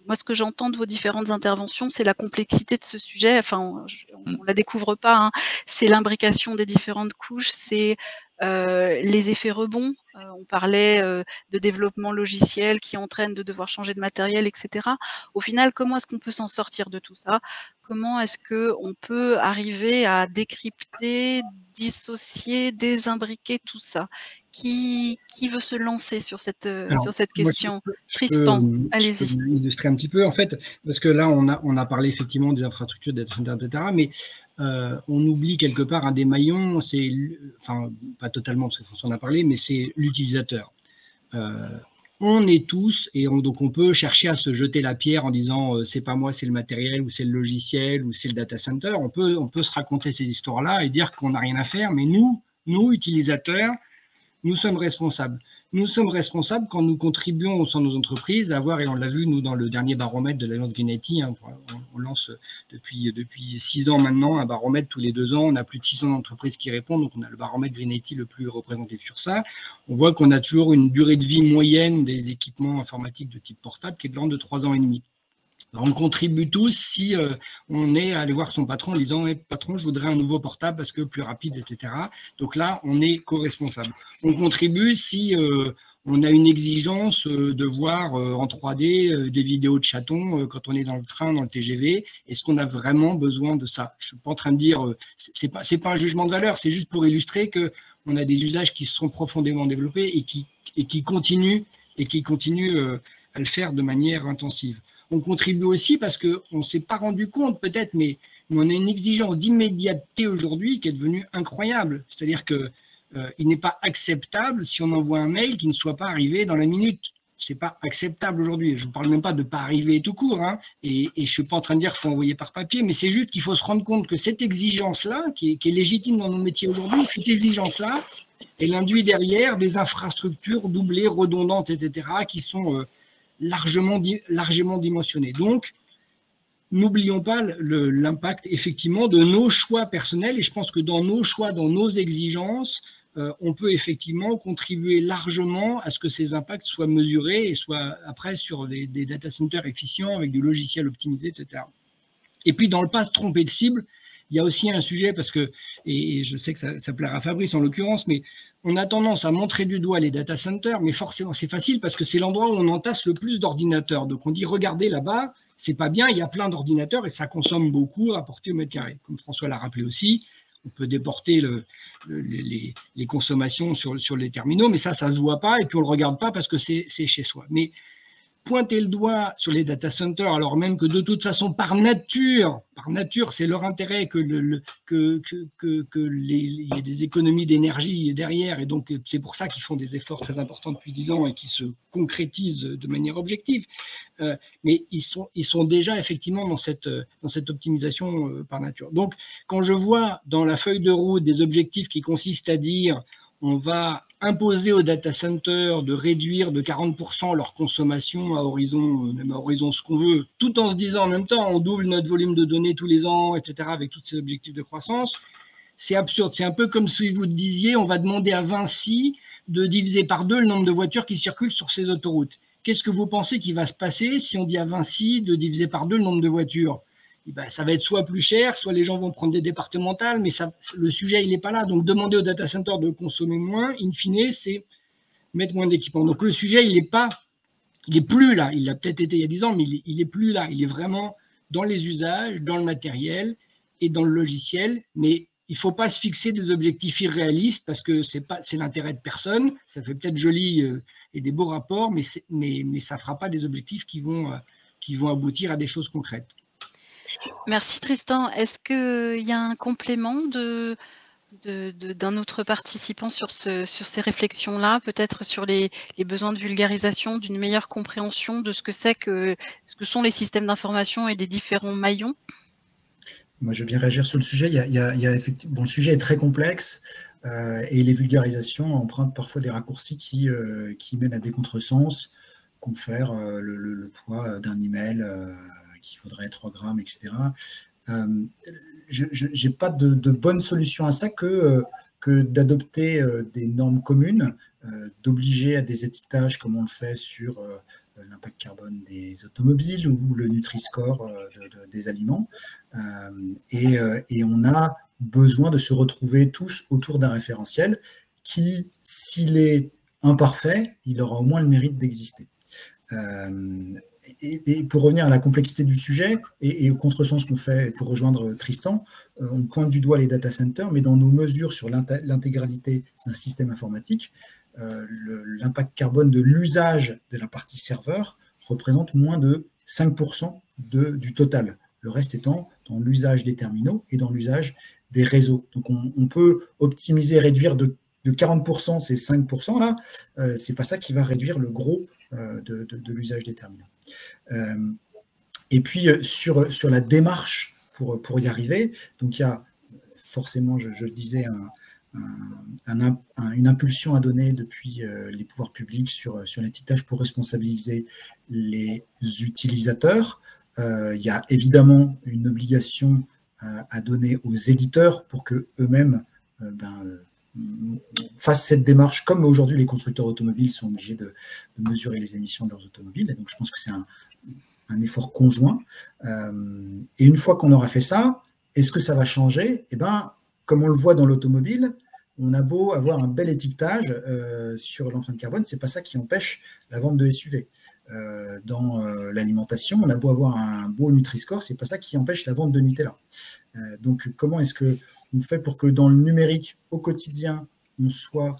Moi, ce que j'entends de vos différentes interventions, c'est la complexité de ce sujet. Enfin, on la découvre pas, hein. C'est l'imbrication des différentes couches, c'est les effets rebonds. On parlait de développement logiciel qui entraîne de devoir changer de matériel, etc. Au final, comment est-ce qu'on peut s'en sortir de tout ça? Comment est-ce qu'on peut arriver à décrypter, dissocier, désimbriquer tout ça? Qui veut se lancer sur cette question? Tristan, allez-y. Je peux illustrer un petit peu, en fait, parce que là, on a parlé effectivement des infrastructures, des data centers, etc., mais on oublie quelque part un des maillons, c'est, enfin, pas totalement, parce que François en a parlé, mais c'est l'utilisateur. On est tous, et donc on peut chercher à se jeter la pierre en disant c'est pas moi, c'est le matériel, ou c'est le logiciel, ou c'est le data center. On peut se raconter ces histoires-là et dire qu'on n'a rien à faire, mais nous, utilisateurs, nous sommes responsables. Nous sommes responsables quand nous contribuons au sein de nos entreprises à avoir, et on l'a vu nous dans le dernier baromètre de l'Alliance Green IT, hein, on lance depuis 6 ans maintenant un baromètre tous les 2 ans, on a plus de 600 entreprises qui répondent, donc on a le baromètre Green IT le plus représentatif sur ça. On voit qu'on a toujours une durée de vie moyenne des équipements informatiques de type portable qui est de l'ordre de 3 ans et demi. On contribue tous si on est allé voir son patron en disant hey, « Patron, je voudrais un nouveau portable parce que plus rapide, etc. » Donc là, on est co-responsable. On contribue si on a une exigence de voir en 3D des vidéos de chatons quand on est dans le train, dans le TGV. Est-ce qu'on a vraiment besoin de ça? Je ne suis pas en train de dire c'est pas un jugement de valeur, c'est juste pour illustrer qu'on a des usages qui sont profondément développés et qui continuent à le faire de manière intensive. On contribue aussi parce qu'on ne s'est pas rendu compte peut-être, mais on a une exigence d'immédiateté aujourd'hui qui est devenue incroyable. C'est-à-dire qu'il n'est pas acceptable si on envoie un mail qui ne soit pas arrivé dans la minute. Ce n'est pas acceptable aujourd'hui. Je ne parle même pas de ne pas arriver tout court, hein, et je ne suis pas en train de dire qu'il faut envoyer par papier, mais c'est juste qu'il faut se rendre compte que cette exigence-là, qui est légitime dans nos métiers aujourd'hui, cette exigence-là, elle induit derrière des infrastructures doublées, redondantes, etc., qui sont largement dimensionné. Donc, n'oublions pas l'impact effectivement de nos choix personnels et je pense que dans nos choix, dans nos exigences, on peut effectivement contribuer largement à ce que ces impacts soient mesurés et soient après sur des data centers efficients avec du logiciel optimisé, etc. Et puis, dans le pas se tromper de cible, il y a aussi un sujet parce que, et je sais que ça plaira à Fabrice en l'occurrence, mais on a tendance à montrer du doigt les data centers, mais forcément, c'est facile parce que c'est l'endroit où on entasse le plus d'ordinateurs. Donc, on dit, regardez là-bas, c'est pas bien, il y a plein d'ordinateurs et ça consomme beaucoup rapporté au mètre carré. Comme François l'a rappelé aussi, on peut déporter les consommations sur les terminaux, mais ça se voit pas et puis on le regarde pas parce que c'est chez soi. Mais pointer le doigt sur les data centers, alors même que de toute façon, par nature, c'est leur intérêt qu'il y ait des économies d'énergie derrière, et donc c'est pour ça qu'ils font des efforts très importants depuis 10 ans et qui se concrétisent de manière objective. Mais ils sont déjà effectivement dans cette optimisation par nature. Donc, quand je vois dans la feuille de route des objectifs qui consistent à dire on va imposer aux data centers de réduire de 40% leur consommation à horizon ce qu'on veut, tout en se disant en même temps on double notre volume de données tous les ans, etc., avec tous ces objectifs de croissance, c'est absurde. C'est un peu comme si vous disiez on va demander à Vinci de diviser par 2 le nombre de voitures qui circulent sur ces autoroutes. Qu'est-ce que vous pensez qui va se passer si on dit à Vinci de diviser par 2 le nombre de voitures? Et ben, ça va être soit plus cher, soit les gens vont prendre des départementales, mais le sujet, il n'est pas là. Donc, demander aux data centers de consommer moins, in fine, c'est mettre moins d'équipements. Donc, le sujet, il est plus là. Il a peut-être été il y a 10 ans, mais il n'est plus là. Il est vraiment dans les usages, dans le matériel et dans le logiciel. Mais il ne faut pas se fixer des objectifs irréalistes parce que c'est l'intérêt de personne. Ça fait peut-être joli et des beaux rapports, mais ça ne fera pas des objectifs qui vont aboutir à des choses concrètes. Merci Tristan. Est-ce qu'il y a un complément d'un autre participant sur ces réflexions-là, peut-être sur les besoins de vulgarisation, d'une meilleure compréhension de ce que sont les systèmes d'information et des différents maillons? Moi, je veux bien réagir sur le sujet. Il y a effectivement, le sujet est très complexe. et les vulgarisations empruntent parfois des raccourcis qui mènent à des contresens, confèrent le poids d'un email qui faudrait 3 grammes, etc. Je n'ai pas de bonne solution à ça que d'adopter des normes communes, d'obliger à des étiquetages comme on le fait sur l'impact carbone des automobiles ou le Nutri-Score des aliments. Et on a besoin de se retrouver tous autour d'un référentiel qui, s'il est imparfait, il aura au moins le mérite d'exister. Et pour revenir à la complexité du sujet et au contresens qu'on fait pour rejoindre Tristan, on pointe du doigt les data centers, mais dans nos mesures sur l'intégralité d'un système informatique, l'impact carbone de l'usage de la partie serveur représente moins de 5% du total. Le reste étant dans l'usage des terminaux et dans l'usage des réseaux. Donc on peut optimiser, réduire de 40% ces 5% là, c'est pas ça qui va réduire le gros de l'usage des terminaux. Et puis sur la démarche pour y arriver, donc il y a forcément, je le disais, une impulsion à donner depuis les pouvoirs publics sur l'étiquetage pour responsabiliser les utilisateurs. Il y a évidemment une obligation à donner aux éditeurs pour qu'eux-mêmes fassent cette démarche, comme aujourd'hui les constructeurs automobiles sont obligés de mesurer les émissions de leurs automobiles. Et donc je pense que c'est un effort conjoint. Et une fois qu'on aura fait ça, est-ce que ça va changer? Eh bien, comme on le voit dans l'automobile, on a beau avoir un bel étiquetage sur l'empreinte carbone, c'est pas ça qui empêche la vente de SUV. Dans l'alimentation, on a beau avoir un beau Nutri-Score, c'est pas ça qui empêche la vente de Nutella. Donc, comment est-ce que on fait pour que dans le numérique, au quotidien, on soit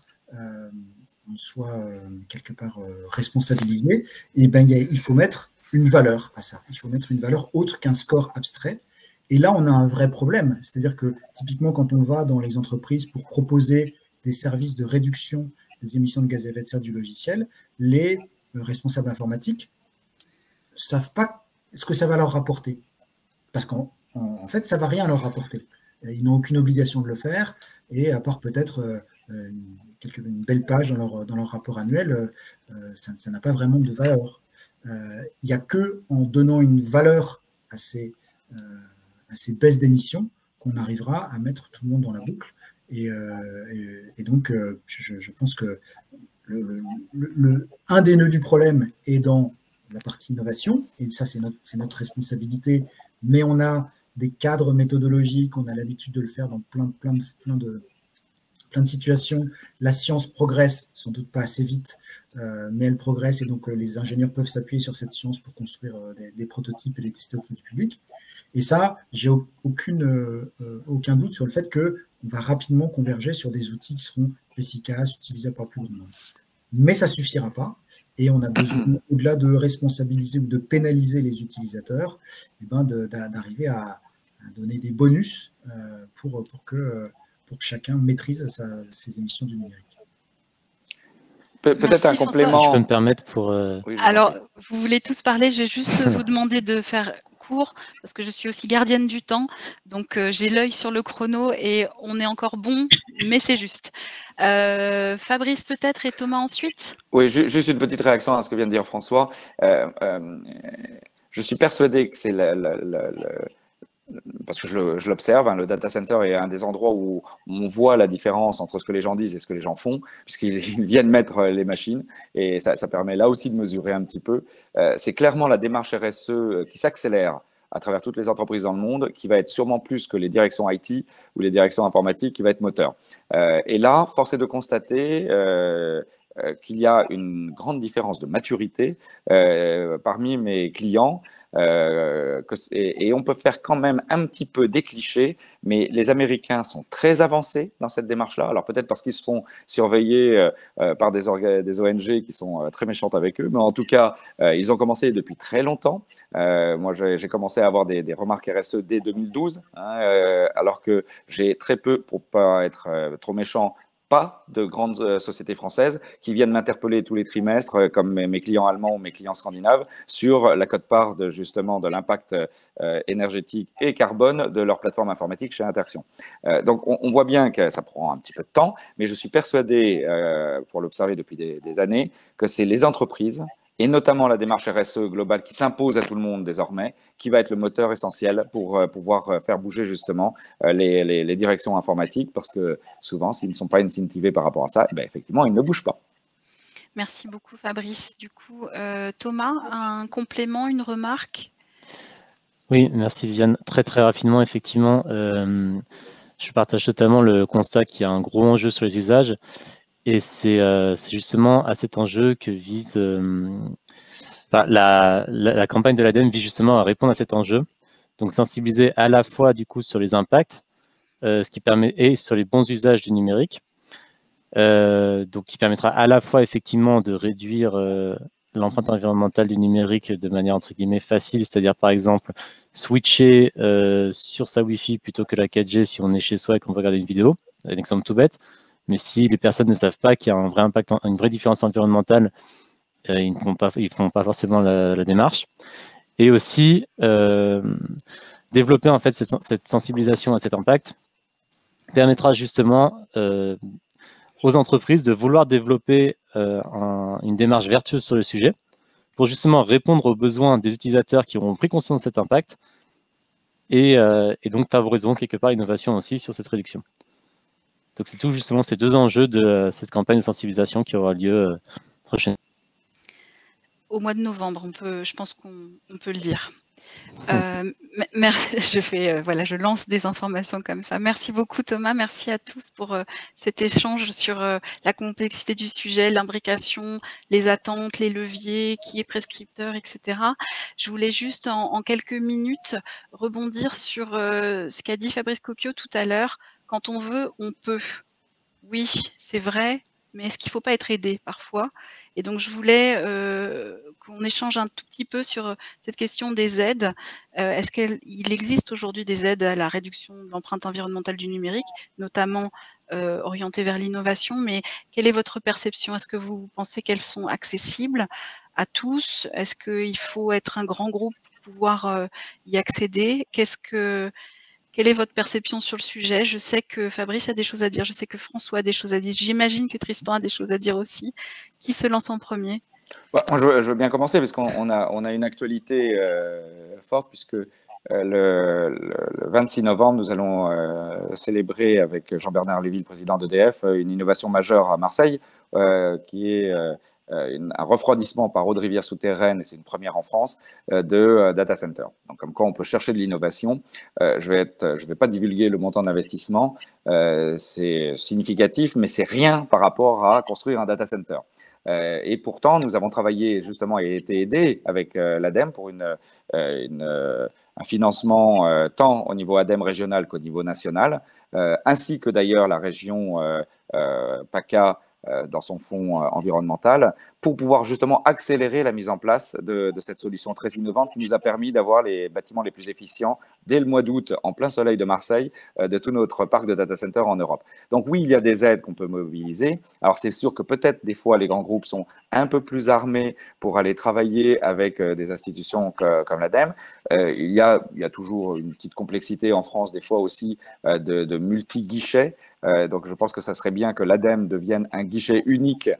quelque part responsabilisé? Et ben, il faut mettre une valeur à ça. Il faut mettre une valeur autre qu'un score abstrait. Et là, on a un vrai problème. C'est-à-dire que, typiquement, quand on va dans les entreprises pour proposer des services de réduction des émissions de gaz à effet de serre du logiciel, les responsables informatiques ne savent pas ce que ça va leur rapporter. Parce qu'en fait, ça ne va rien leur rapporter. Ils n'ont aucune obligation de le faire. Et à part peut-être une belle page dans leur rapport annuel, ça n'a pas vraiment de valeur. Il n'y a qu'en donnant une valeur à ces baisses d'émissions qu'on arrivera à mettre tout le monde dans la boucle. Et donc, je pense que un des nœuds du problème est dans la partie innovation, et ça, c'est notre responsabilité, mais on a des cadres méthodologiques, on a l'habitude de le faire dans plein de situations. La science progresse, sans doute pas assez vite, mais elle progresse, et donc les ingénieurs peuvent s'appuyer sur cette science pour construire des prototypes et les tester auprès du public. Et ça, j'ai aucun doute sur le fait qu'on va rapidement converger sur des outils qui seront efficaces, utilisables par le plus grand nombre. Mais ça ne suffira pas, et on a besoin, au-delà de responsabiliser ou de pénaliser les utilisateurs, d'arriver à donner des bonus pour que chacun maîtrise ses émissions du numérique. Peut-être un complément. Si je peux me permettre pour... Oui, alors, vous voulez tous parler, je vais juste vous demander de faire court, parce que je suis aussi gardienne du temps, donc j'ai l'œil sur le chrono et on est encore bon, mais c'est juste. Fabrice peut-être et Thomas ensuite? Oui, juste une petite réaction à ce que vient de dire François. Je suis persuadé que c'est parce que je l'observe, hein, le data center est un des endroits où on voit la différence entre ce que les gens disent et ce que les gens font, puisqu'ils viennent mettre les machines, et ça permet là aussi de mesurer un petit peu. C'est clairement la démarche RSE qui s'accélère à travers toutes les entreprises dans le monde, qui va être sûrement plus que les directions IT ou les directions informatiques, qui va être moteur. Et là, force est de constater qu'il y a une grande différence de maturité parmi mes clients. Et on peut faire quand même un petit peu des clichés, mais les Américains sont très avancés dans cette démarche-là. Alors peut-être parce qu'ils se font surveiller par des ONG qui sont très méchantes avec eux, mais en tout cas, ils ont commencé depuis très longtemps. Moi, j'ai commencé à avoir des remarques RSE dès 2012, hein, alors que j'ai très peu, pour pas être trop méchant, pas de grandes sociétés françaises qui viennent m'interpeller tous les trimestres, comme mes clients allemands ou mes clients scandinaves, sur la quote-part justement de l'impact énergétique et carbone de leur plateforme informatique chez Interxion. Donc, on voit bien que ça prend un petit peu de temps, mais je suis persuadé, pour l'observer depuis des années, que c'est les entreprises, et notamment la démarche RSE globale qui s'impose à tout le monde désormais, qui va être le moteur essentiel pour pouvoir faire bouger justement les directions informatiques, parce que souvent, s'ils ne sont pas incentivés par rapport à ça, eh bien, effectivement, ils ne bougent pas. Merci beaucoup Fabrice. Du coup, Thomas, un complément, une remarque? Oui, merci Viviane. Très très rapidement, effectivement, je partage totalement le constat qu'il y a un gros enjeu sur les usages. Et c'est justement à cet enjeu que vise la campagne de l'ADEME vise justement à répondre à cet enjeu. Donc sensibiliser à la fois du coup sur les impacts, ce qui permet, et sur les bons usages du numérique, donc qui permettra à la fois effectivement de réduire l'empreinte environnementale du numérique de manière entre guillemets facile, c'est-à-dire par exemple switcher sur sa Wi-Fi plutôt que la 4G si on est chez soi et qu'on veut regarder une vidéo, un exemple tout bête. Mais si les personnes ne savent pas qu'il y a un vrai impact, une vraie différence environnementale, ils ne font pas forcément la démarche. Et aussi, développer en fait cette sensibilisation à cet impact permettra justement aux entreprises de vouloir développer une démarche vertueuse sur le sujet pour justement répondre aux besoins des utilisateurs qui auront pris conscience de cet impact et donc favoriseront quelque part l'innovation aussi sur cette réduction. Donc c'est tout justement ces deux enjeux de cette campagne de sensibilisation qui aura lieu prochainement. Au mois de novembre, je pense qu'on peut le dire. Je lance des informations comme ça. Merci beaucoup Thomas, merci à tous pour cet échange sur la complexité du sujet, l'imbrication, les attentes, les leviers, qui est prescripteur, etc. Je voulais juste en quelques minutes rebondir sur ce qu'a dit Fabrice Cocchio tout à l'heure. Quand on veut, on peut. Oui, c'est vrai, mais est-ce qu'il ne faut pas être aidé parfois? Et donc, je voulais qu'on échange un tout petit peu sur cette question des aides. Est-ce qu'il existe aujourd'hui des aides à la réduction de l'empreinte environnementale du numérique, notamment orientées vers l'innovation, mais quelle est votre perception? Est-ce que vous pensez qu'elles sont accessibles à tous? Est-ce qu'il faut être un grand groupe pour pouvoir y accéder? Quelle est votre perception sur le sujet? Je sais que Fabrice a des choses à dire, je sais que François a des choses à dire, j'imagine que Tristan a des choses à dire aussi. Qui se lance en premier? Moi, je veux bien commencer parce qu'on a une actualité forte puisque le 26 novembre, nous allons célébrer avec Jean-Bernard Lévy, le président d'EDF, une innovation majeure à Marseille qui est un refroidissement par eau de rivière souterraine, et c'est une première en France, de data center. Donc, comme quoi on peut chercher de l'innovation. Je vais pas divulguer le montant d'investissement, c'est significatif, mais c'est rien par rapport à construire un data center. Et pourtant, nous avons travaillé justement et été aidés avec l'ADEME pour un financement tant au niveau ADEME régional qu'au niveau national, ainsi que d'ailleurs la région PACA dans son fonds environnemental, pour pouvoir justement accélérer la mise en place de cette solution très innovante qui nous a permis d'avoir les bâtiments les plus efficients dès le mois d'août, en plein soleil de Marseille, de tout notre parc de data centers en Europe. Donc oui, il y a des aides qu'on peut mobiliser. Alors c'est sûr que peut-être des fois les grands groupes sont un peu plus armés pour aller travailler avec des institutions comme l'ADEME. Il y a toujours une petite complexité en France des fois aussi de multi-guichets. Donc je pense que ça serait bien que l'ADEME devienne un guichet unique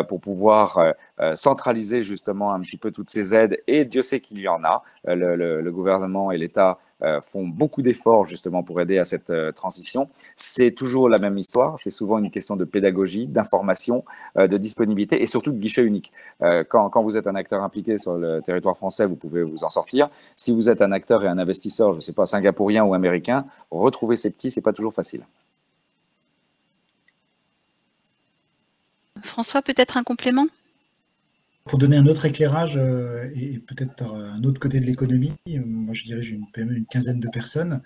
pour pouvoir centraliser justement un petit peu toutes ces aides, et Dieu sait qu'il y en a. Le gouvernement et l'État font beaucoup d'efforts justement pour aider à cette transition. C'est toujours la même histoire, c'est souvent une question de pédagogie, d'information, de disponibilité et surtout de guichet unique. Quand vous êtes un acteur impliqué sur le territoire français, vous pouvez vous en sortir. Si vous êtes un acteur et un investisseur, je ne sais pas, singapourien ou américain, retrouver ces petits, c'est pas toujours facile. François, peut-être un complément? Pour donner un autre éclairage et peut-être par un autre côté de l'économie, moi je dirais j'ai une PME, une quinzaine de personnes.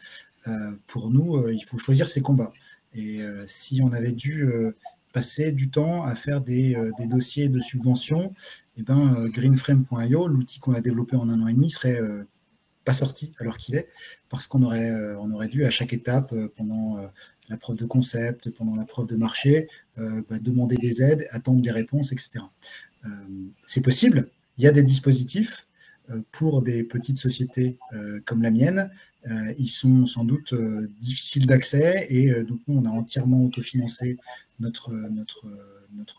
Pour nous, il faut choisir ses combats. Et si on avait dû passer du temps à faire des dossiers de subvention, eh ben, greenframe.io, l'outil qu'on a développé en 1 an et demi, serait pas sorti à l'heure qu'il est, parce qu'on aurait dû à chaque étape, pendant la preuve de concept, pendant la preuve de marché, demander des aides, attendre des réponses, etc. C'est possible, il y a des dispositifs pour des petites sociétés comme la mienne. Ils sont sans doute difficiles d'accès et donc nous, on a entièrement autofinancé notre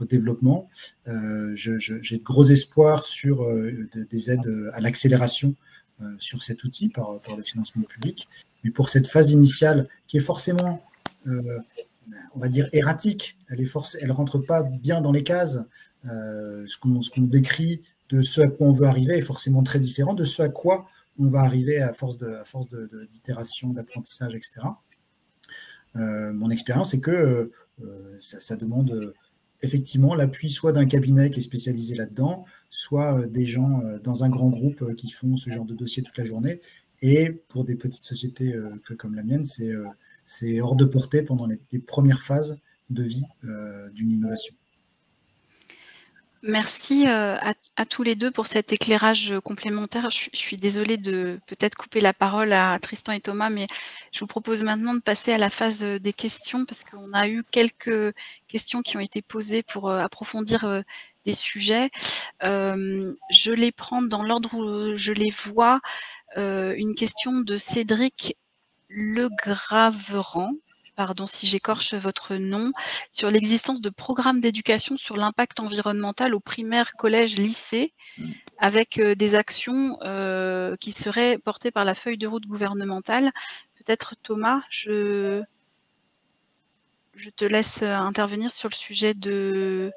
développement. J'ai de gros espoirs sur des aides à l'accélération sur cet outil par le financement public. Mais pour cette phase initiale qui est forcément, on va dire, erratique, elle ne rentre pas bien dans les cases. Ce qu'on décrit de ce à quoi on veut arriver est forcément très différent de ce à quoi on va arriver à force d'itération, d'apprentissage, etc. Mon expérience est que ça demande effectivement l'appui soit d'un cabinet qui est spécialisé là-dedans, soit des gens dans un grand groupe qui font ce genre de dossier toute la journée. Et pour des petites sociétés comme la mienne, c'est hors de portée pendant les premières phases de vie d'une innovation. Merci à tous les deux pour cet éclairage complémentaire. Je suis désolée de peut-être couper la parole à Tristan et Thomas, mais je vous propose maintenant de passer à la phase des questions parce qu'on a eu quelques questions qui ont été posées pour approfondir des sujets. Je les prends dans l'ordre où je les vois. Une question de Cédric Legraveran. Pardon si j'écorche votre nom, sur l'existence de programmes d'éducation sur l'impact environnemental au primaire, collège, lycée, avec des actions qui seraient portées par la feuille de route gouvernementale. Peut-être Thomas, je te laisse intervenir sur le sujet de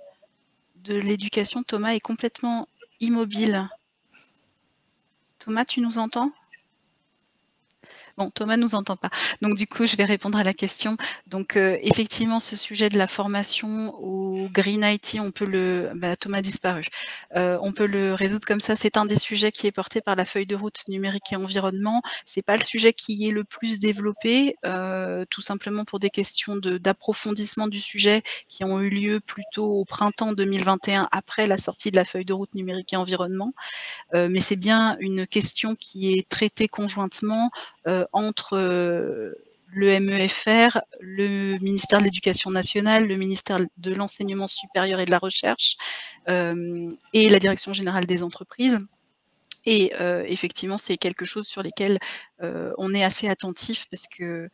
l'éducation. Thomas est complètement immobile. Thomas, tu nous entends ? Bon, Thomas ne nous entend pas. Donc, du coup, je vais répondre à la question. Donc, effectivement, ce sujet de la formation au Green IT, on peut le... Thomas a disparu. On peut le résoudre comme ça. C'est un des sujets qui est porté par la feuille de route numérique et environnement. C'est pas le sujet qui est le plus développé, tout simplement pour des questions d'approfondissement du sujet qui ont eu lieu plutôt au printemps 2021, après la sortie de la feuille de route numérique et environnement. Mais c'est bien une question qui est traitée conjointement entre le MEFR, le ministère de l'Éducation nationale, le ministère de l'Enseignement supérieur et de la Recherche et la Direction générale des entreprises. Et effectivement, c'est quelque chose sur lesquels on est assez attentif parce que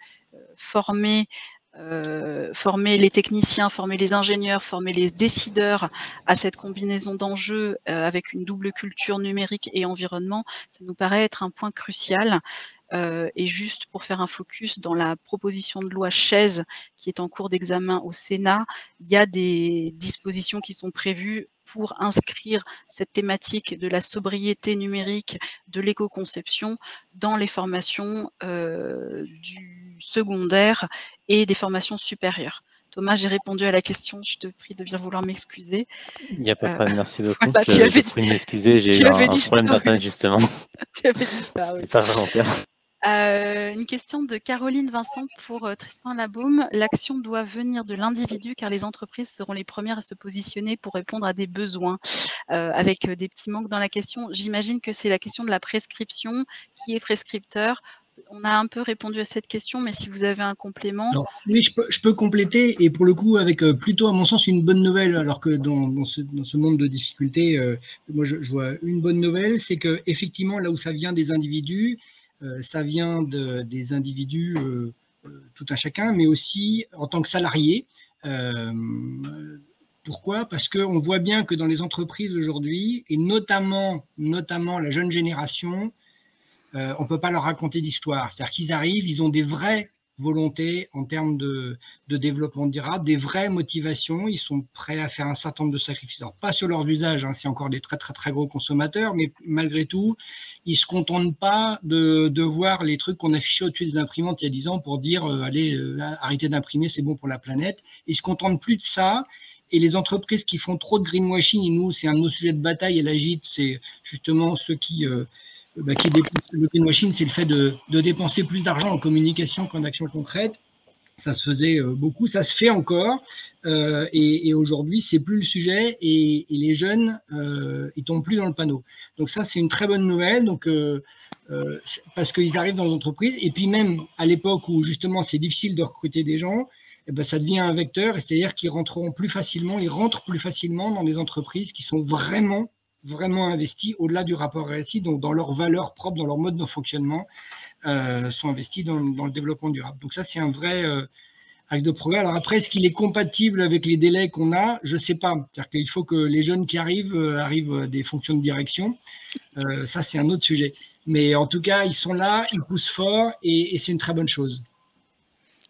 former les techniciens, former les ingénieurs, former les décideurs à cette combinaison d'enjeux avec une double culture numérique et environnement, ça nous paraît être un point crucial. Et juste pour faire un focus, dans la proposition de loi Chaise qui est en cours d'examen au Sénat, il y a des dispositions qui sont prévues pour inscrire cette thématique de la sobriété numérique, de l'éco-conception dans les formations du secondaire et des formations supérieures. Thomas, j'ai répondu à la question, je te prie de bien vouloir m'excuser. Il n'y a pas de problème, merci beaucoup. Voilà, je prie de m'excuser, j'ai eu un problème d'internet justement. Tu avais disparu. C'était pas volontaire. Une question de Caroline Vincent pour Tristan Labaume. L'action doit venir de l'individu car les entreprises seront les premières à se positionner pour répondre à des besoins. Avec des petits manques dans la question, j'imagine que c'est la question de la prescription. Qui est prescripteur ? On a un peu répondu à cette question, mais si vous avez un complément… Alors, oui, je peux compléter, et pour le coup, avec plutôt, à mon sens, une bonne nouvelle, alors que dans ce monde de difficultés, moi, je vois une bonne nouvelle, c'est qu'effectivement, là où ça vient des individus, ça vient des individus, tout un chacun, mais aussi en tant que salariés. Pourquoi ? Parce qu'on voit bien que dans les entreprises aujourd'hui, et notamment la jeune génération, on ne peut pas leur raconter d'histoire. C'est-à-dire qu'ils arrivent, ils ont des vraies volontés en termes de développement durable, des vraies motivations, ils sont prêts à faire un certain nombre de sacrifices. Alors, pas sur leurs usages, hein, c'est encore des très très très gros consommateurs, mais malgré tout, ils ne se contentent pas de voir les trucs qu'on affichait au-dessus des imprimantes il y a 10 ans pour dire allez, arrêtez d'imprimer, c'est bon pour la planète. Ils ne se contentent plus de ça. Et les entreprises qui font trop de greenwashing, et nous, c'est un de nos sujets de bataille à l'Agite, c'est justement ceux qui dépensent le greenwashing, c'est le fait de dépenser plus d'argent en communication qu'en action concrète. Ça se faisait beaucoup, ça se fait encore. Et aujourd'hui, c'est plus le sujet et les jeunes, ils tombent plus dans le panneau. Donc ça, c'est une très bonne nouvelle. Donc parce qu'ils arrivent dans les entreprises. Et puis même à l'époque où justement c'est difficile de recruter des gens, eh ben, ça devient un vecteur, c'est-à-dire qu'ils rentrent plus facilement dans des entreprises qui sont vraiment investies au-delà du rapport RSI, donc dans leurs valeurs propres, dans leur mode de fonctionnement, sont investis dans le développement durable. Donc ça, c'est un vrai axe de progrès. Alors après, est-ce qu'il est compatible avec les délais qu'on a? Je ne sais pas. C'est-à-dire qu'il faut que les jeunes qui arrivent à des fonctions de direction. Ça, c'est un autre sujet. Mais en tout cas, ils sont là, ils poussent fort et c'est une très bonne chose.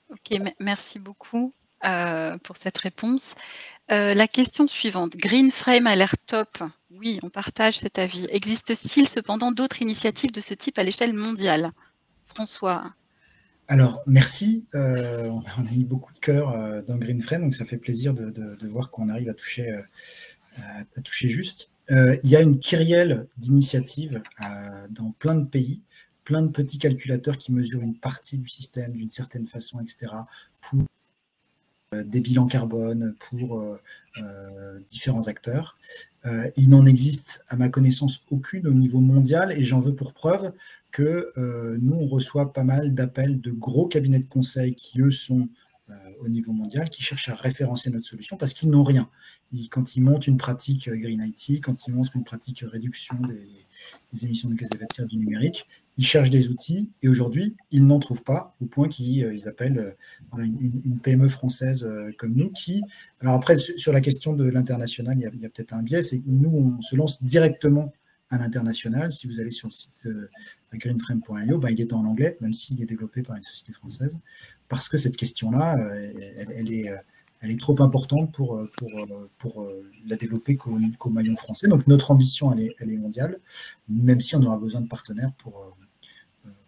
Ok, merci beaucoup pour cette réponse. La question suivante. Greenframe a l'air top. Oui, on partage cet avis. Existe-t-il cependant d'autres initiatives de ce type à l'échelle mondiale? François. Alors, merci. On a mis beaucoup de cœur dans Greenframe, donc ça fait plaisir de voir qu'on arrive à toucher juste. Il y a une kyrielle d'initiatives dans plein de pays, plein de petits calculateurs qui mesurent une partie du système d'une certaine façon, etc., pour des bilans carbone, pour différents acteurs. Il n'en existe, à ma connaissance, aucune au niveau mondial, et j'en veux pour preuve que nous, on reçoit pas mal d'appels de gros cabinets de conseil qui, eux, sont au niveau mondial, qui cherchent à référencer notre solution parce qu'ils n'ont rien. Quand ils montent une pratique Green IT, quand ils montent une pratique réduction des émissions de gaz à effet de serre du numérique, ils cherchent des outils et aujourd'hui, ils n'en trouvent pas au point qu'ils appellent une PME française comme nous qui… Alors après, sur la question de l'international, il y a peut-être un biais, c'est que nous, on se lance directement à l'international. Si vous allez sur le site greenframe.io, il est en anglais, même s'il est développé par une société française, parce que cette question-là, elle est trop importante pour la développer qu'au maillon français. Donc notre ambition, elle est mondiale, même si on aura besoin de partenaires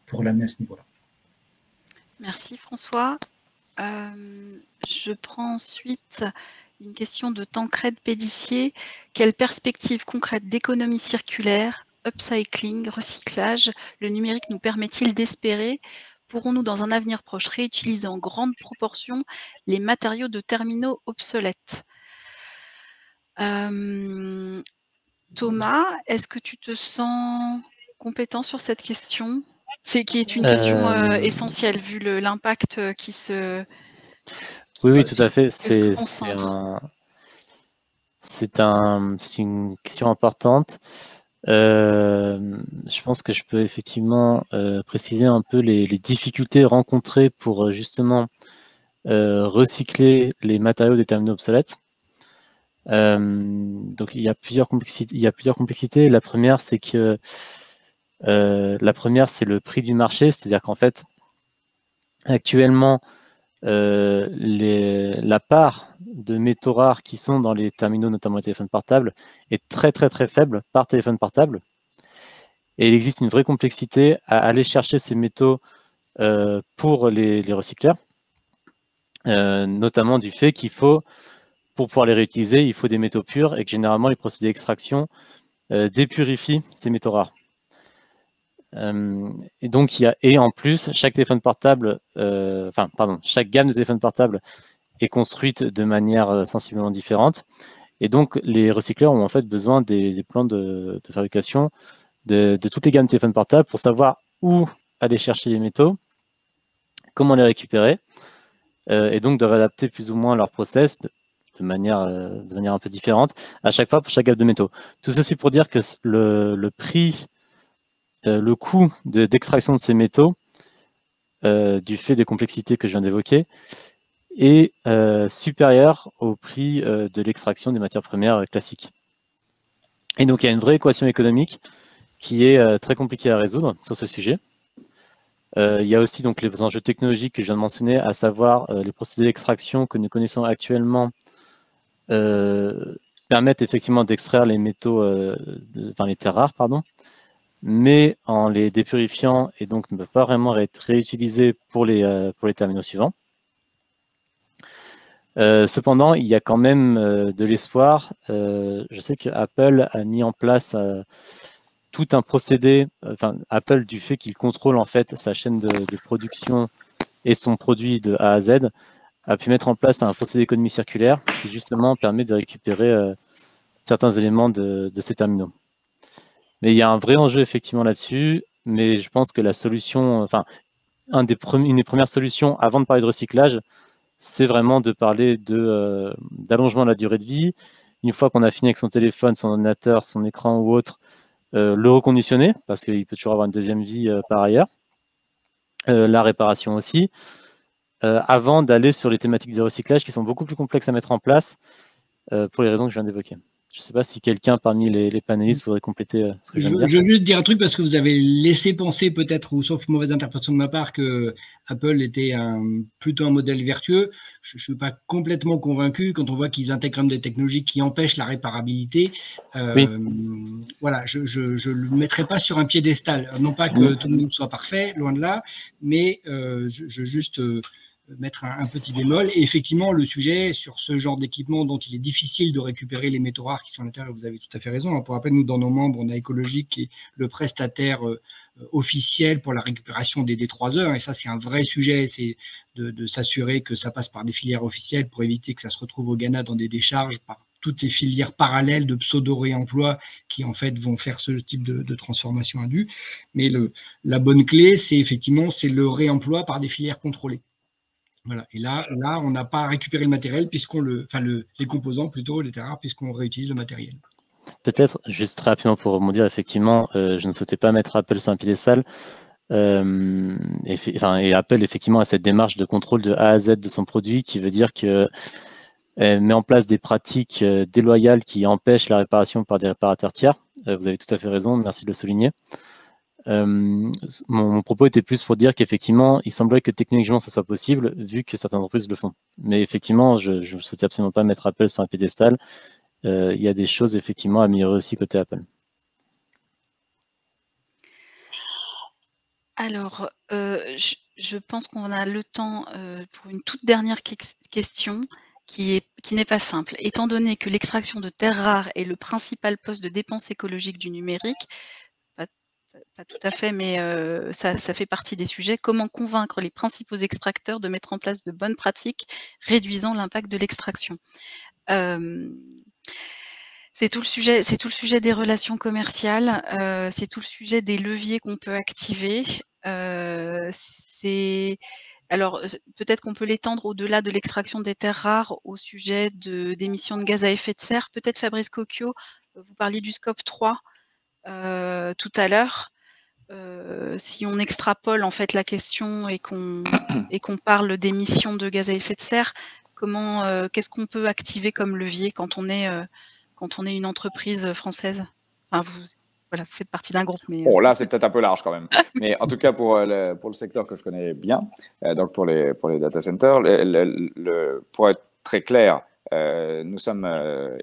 pour l'amener à ce niveau-là. Merci François. Je prends ensuite une question de Tancred Pédissier. Quelle perspective concrète d'économie circulaire, upcycling, recyclage, le numérique nous permet-il d'espérer? Pourrons-nous dans un avenir proche réutiliser en grande proportion les matériaux de terminaux obsolètes? Thomas, est-ce que tu te sens compétent sur cette question? Qui est une question essentielle vu l'impact qui se… Oui, tout à fait. C'est une question importante. Je pense que je peux effectivement préciser un peu les difficultés rencontrées pour justement recycler les matériaux des terminaux obsolètes. Donc il y a plusieurs complexités. La première, c'est que le prix du marché, c'est-à-dire qu'en fait, actuellement, la part de métaux rares qui sont dans les terminaux, notamment les téléphones portables, est très très très faible par téléphone portable. Et il existe une vraie complexité à aller chercher ces métaux pour les recycleurs, notamment du fait qu'il faut, pour pouvoir les réutiliser, il faut des métaux purs et que généralement les procédés d'extraction dépurifient ces métaux rares. Et donc en plus, chaque téléphone portable, chaque gamme de téléphones portables est construite de manière sensiblement différente. Et donc les recycleurs ont en fait besoin des plans de fabrication de toutes les gammes de téléphones portables pour savoir où aller chercher les métaux, comment les récupérer, et donc de réadapter plus ou moins leur process de manière un peu différente à chaque fois pour chaque gamme de métaux. Tout ceci pour dire que le prix, le coût d'extraction de ces métaux, du fait des complexités que je viens d'évoquer, est supérieur au prix de l'extraction des matières premières classiques. Et donc il y a une vraie équation économique qui est très compliquée à résoudre sur ce sujet. Il y a aussi donc les enjeux technologiques que je viens de mentionner, à savoir les procédés d'extraction que nous connaissons actuellement permettent effectivement d'extraire les métaux, les terres rares, mais en les dépurifiant et donc ne peuvent pas vraiment être réutilisés pour les terminaux suivants. Cependant, il y a quand même de l'espoir. Je sais que Apple a mis en place tout un procédé, Apple, du fait qu'il contrôle en fait sa chaîne de production et son produit de A à Z, a pu mettre en place un procédé d'économie circulaire qui justement permet de récupérer certains éléments de ces terminaux. Mais il y a un vrai enjeu effectivement là-dessus, mais je pense que la solution, enfin, une des premières solutions avant de parler de recyclage, c'est vraiment de parler d'allongement de la durée de vie. Une fois qu'on a fini avec son téléphone, son ordinateur, son écran ou autre, le reconditionner, parce qu'il peut toujours avoir une deuxième vie par ailleurs. La réparation aussi, avant d'aller sur les thématiques de recyclage qui sont beaucoup plus complexes à mettre en place pour les raisons que je viens d'évoquer. Je ne sais pas si quelqu'un parmi les panélistes voudrait compléter ce que je viens de dire. Je veux juste dire un truc parce que vous avez laissé penser peut-être, ou sauf mauvaise interprétation de ma part, que Apple était plutôt un modèle vertueux. Je ne suis pas complètement convaincu quand on voit qu'ils intègrent des technologies qui empêchent la réparabilité. Oui. Voilà, je ne le mettrai pas sur un piédestal. Non pas que tout le monde soit parfait, loin de là, mais je juste mettre un petit bémol. Et effectivement, le sujet sur ce genre d'équipement dont il est difficile de récupérer les métaux rares qui sont à l'intérieur, vous avez tout à fait raison. Pour rappel, nous, dans nos membres, on a Écologique qui est le prestataire officiel pour la récupération des D3E. Et ça, c'est un vrai sujet, c'est de s'assurer que ça passe par des filières officielles pour éviter que ça se retrouve au Ghana dans des décharges par toutes ces filières parallèles de pseudo-réemploi qui, en fait, vont faire ce type de transformation indue. Mais la bonne clé, c'est effectivement le réemploi par des filières contrôlées. Voilà. Et là, on n'a pas récupéré le matériel, les composants plutôt, les terres rares, puisqu'on réutilise le matériel. Peut-être, juste très rapidement pour rebondir, effectivement, je ne souhaitais pas mettre Apple sur un piédestal. Et Apple, effectivement, a cette démarche de contrôle de A à Z de son produit, qui veut dire qu'elle met en place des pratiques déloyales qui empêchent la réparation par des réparateurs tiers. Vous avez tout à fait raison, merci de le souligner. Mon propos était plus pour dire qu'effectivement, il semblerait que techniquement ça soit possible, vu que certaines entreprises le font. Mais effectivement, je ne souhaitais absolument pas mettre Apple sur un piédestal. Il y a des choses effectivement à améliorer aussi côté Apple. Alors, je pense qu'on a le temps pour une toute dernière question qui n'est pas simple. Étant donné que l'extraction de terres rares est le principal poste de dépense écologique du numérique, pas tout à fait, mais ça fait partie des sujets. Comment convaincre les principaux extracteurs de mettre en place de bonnes pratiques réduisant l'impact de l'extraction? C'est tout le sujet des relations commerciales, c'est tout le sujet des leviers qu'on peut activer. Alors, peut-être qu'on peut l'étendre au-delà de l'extraction des terres rares au sujet d'émissions de gaz à effet de serre. Peut-être Fabrice Cocchio, vous parliez du scope 3 tout à l'heure. Si on extrapole en fait la question et qu'on parle d'émissions de gaz à effet de serre, qu'est-ce qu'on peut activer comme levier quand on est une entreprise française? Enfin, vous faites partie d'un groupe. Mais, bon, là, c'est peut-être un peu large quand même. Mais en tout cas, pour le secteur que je connais bien, donc pour les data centers, pour être très clair, nous sommes,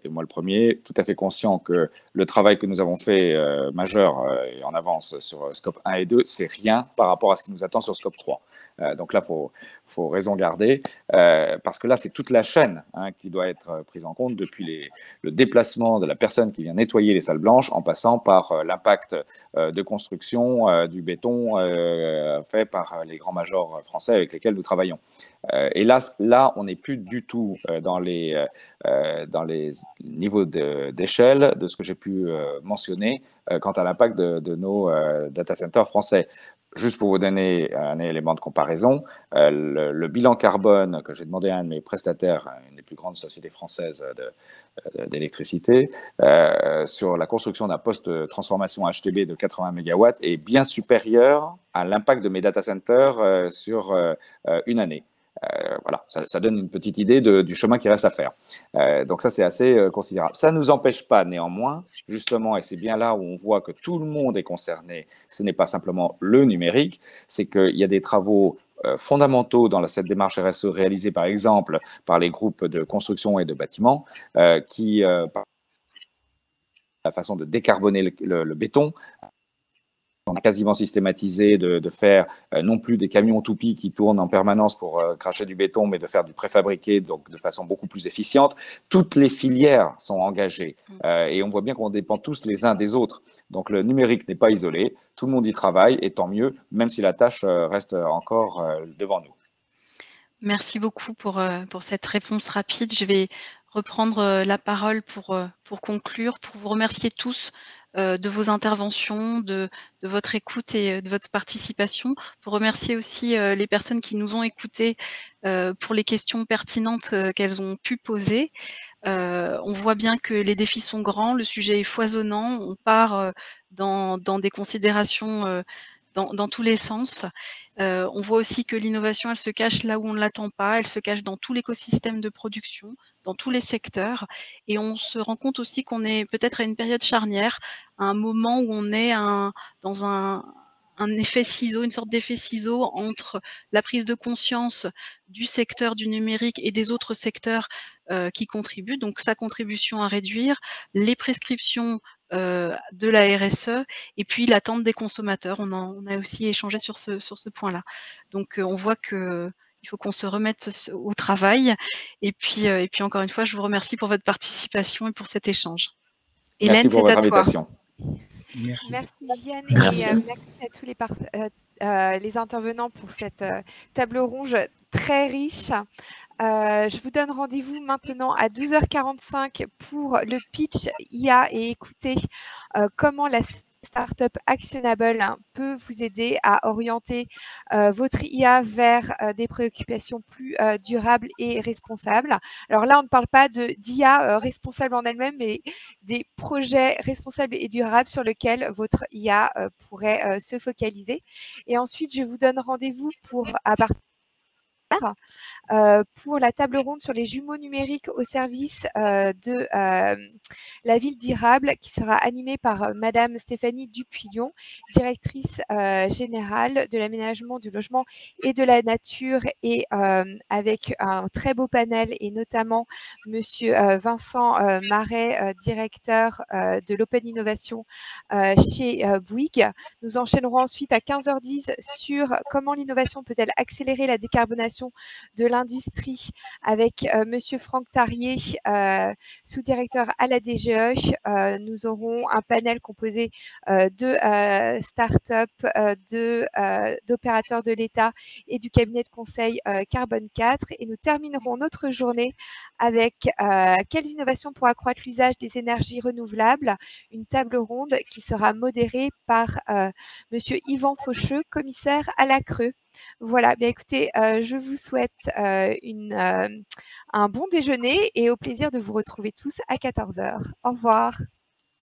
et moi le premier, tout à fait conscient que le travail que nous avons fait majeur et en avance sur scope 1 et 2, c'est rien par rapport à ce qui nous attend sur scope 3. Donc là, faut raison garder, parce que là, c'est toute la chaîne qui doit être prise en compte, depuis le déplacement de la personne qui vient nettoyer les salles blanches, en passant par l'impact de construction du béton fait par les grands majors français avec lesquels nous travaillons. Et là, on n'est plus du tout dans les niveaux d'échelle de ce que j'ai pu mentionner quant à l'impact de nos data centers français. Juste pour vous donner un élément de comparaison, le bilan carbone que j'ai demandé à un de mes prestataires, une des plus grandes sociétés françaises d'électricité, sur la construction d'un poste de transformation HTB de 80 MW est bien supérieur à l'impact de mes data centers sur une année. Voilà, ça donne une petite idée du chemin qui reste à faire. Donc ça, c'est assez considérable. Ça ne nous empêche pas néanmoins, justement, et c'est bien là où on voit que tout le monde est concerné, ce n'est pas simplement le numérique, c'est qu'il y a des travaux fondamentaux dans cette démarche RSE réalisée par exemple par les groupes de construction et de bâtiments qui, par la façon de décarboner le béton, on a quasiment systématisé de faire non plus des camions toupies qui tournent en permanence pour cracher du béton, mais de faire du préfabriqué, donc de façon beaucoup plus efficiente. Toutes les filières sont engagées et on voit bien qu'on dépend tous les uns des autres. Donc le numérique n'est pas isolé, tout le monde y travaille et tant mieux, même si la tâche reste encore devant nous. Merci beaucoup pour cette réponse rapide. Je vais reprendre la parole pour conclure, pour vous remercier tous de vos interventions, de votre écoute et de votre participation, pour remercier aussi les personnes qui nous ont écoutés pour les questions pertinentes qu'elles ont pu poser. On voit bien que les défis sont grands, le sujet est foisonnant, on part dans des considérations dans tous les sens. On voit aussi que l'innovation, elle se cache là où on ne l'attend pas, elle se cache dans tout l'écosystème de production, dans tous les secteurs, et on se rend compte aussi qu'on est peut-être à une période charnière, à un moment où on est dans un effet ciseau, une sorte d'effet ciseau entre la prise de conscience du secteur du numérique et des autres secteurs qui contribuent, donc sa contribution à réduire, les prescriptions de la RSE et puis l'attente des consommateurs. On a aussi échangé sur ce point-là. Donc on voit que il faut qu'on se remette au travail. Et puis encore une fois, je vous remercie pour votre participation et pour cet échange. Merci Hélène, pour c'est votre à toi. invitation. Merci Viviane Merci. et merci à tous les intervenants pour cette table ronde très riche. Je vous donne rendez-vous maintenant à 12h45 pour le pitch IA et écouter comment la startup Actionable peut vous aider à orienter votre IA vers des préoccupations plus durables et responsables. Alors là, on ne parle pas d'IA responsable en elle-même, mais des projets responsables et durables sur lesquels votre IA pourrait se focaliser. Et ensuite, je vous donne rendez-vous à partir pour la table ronde sur les jumeaux numériques au service de la ville d'Irable, qui sera animée par Madame Stéphanie Dupuillon, directrice générale de l'aménagement, du logement et de la nature, et avec un très beau panel, et notamment Monsieur Vincent Marais, directeur de l'Open Innovation chez Bouygues. Nous enchaînerons ensuite à 15h10 sur comment l'innovation peut-elle accélérer la décarbonation de l'industrie avec Monsieur Franck Tarier, sous-directeur à la DGE. Nous aurons un panel composé de start-up, d'opérateurs de l'État et du cabinet de conseil Carbone 4. Et nous terminerons notre journée avec quelles innovations pour accroître l'usage des énergies renouvelables, une table ronde qui sera modérée par Monsieur Yvan Faucheux, commissaire à la Creux. Voilà, bien écoutez, je vous souhaite un bon déjeuner et au plaisir de vous retrouver tous à 14h. Au revoir.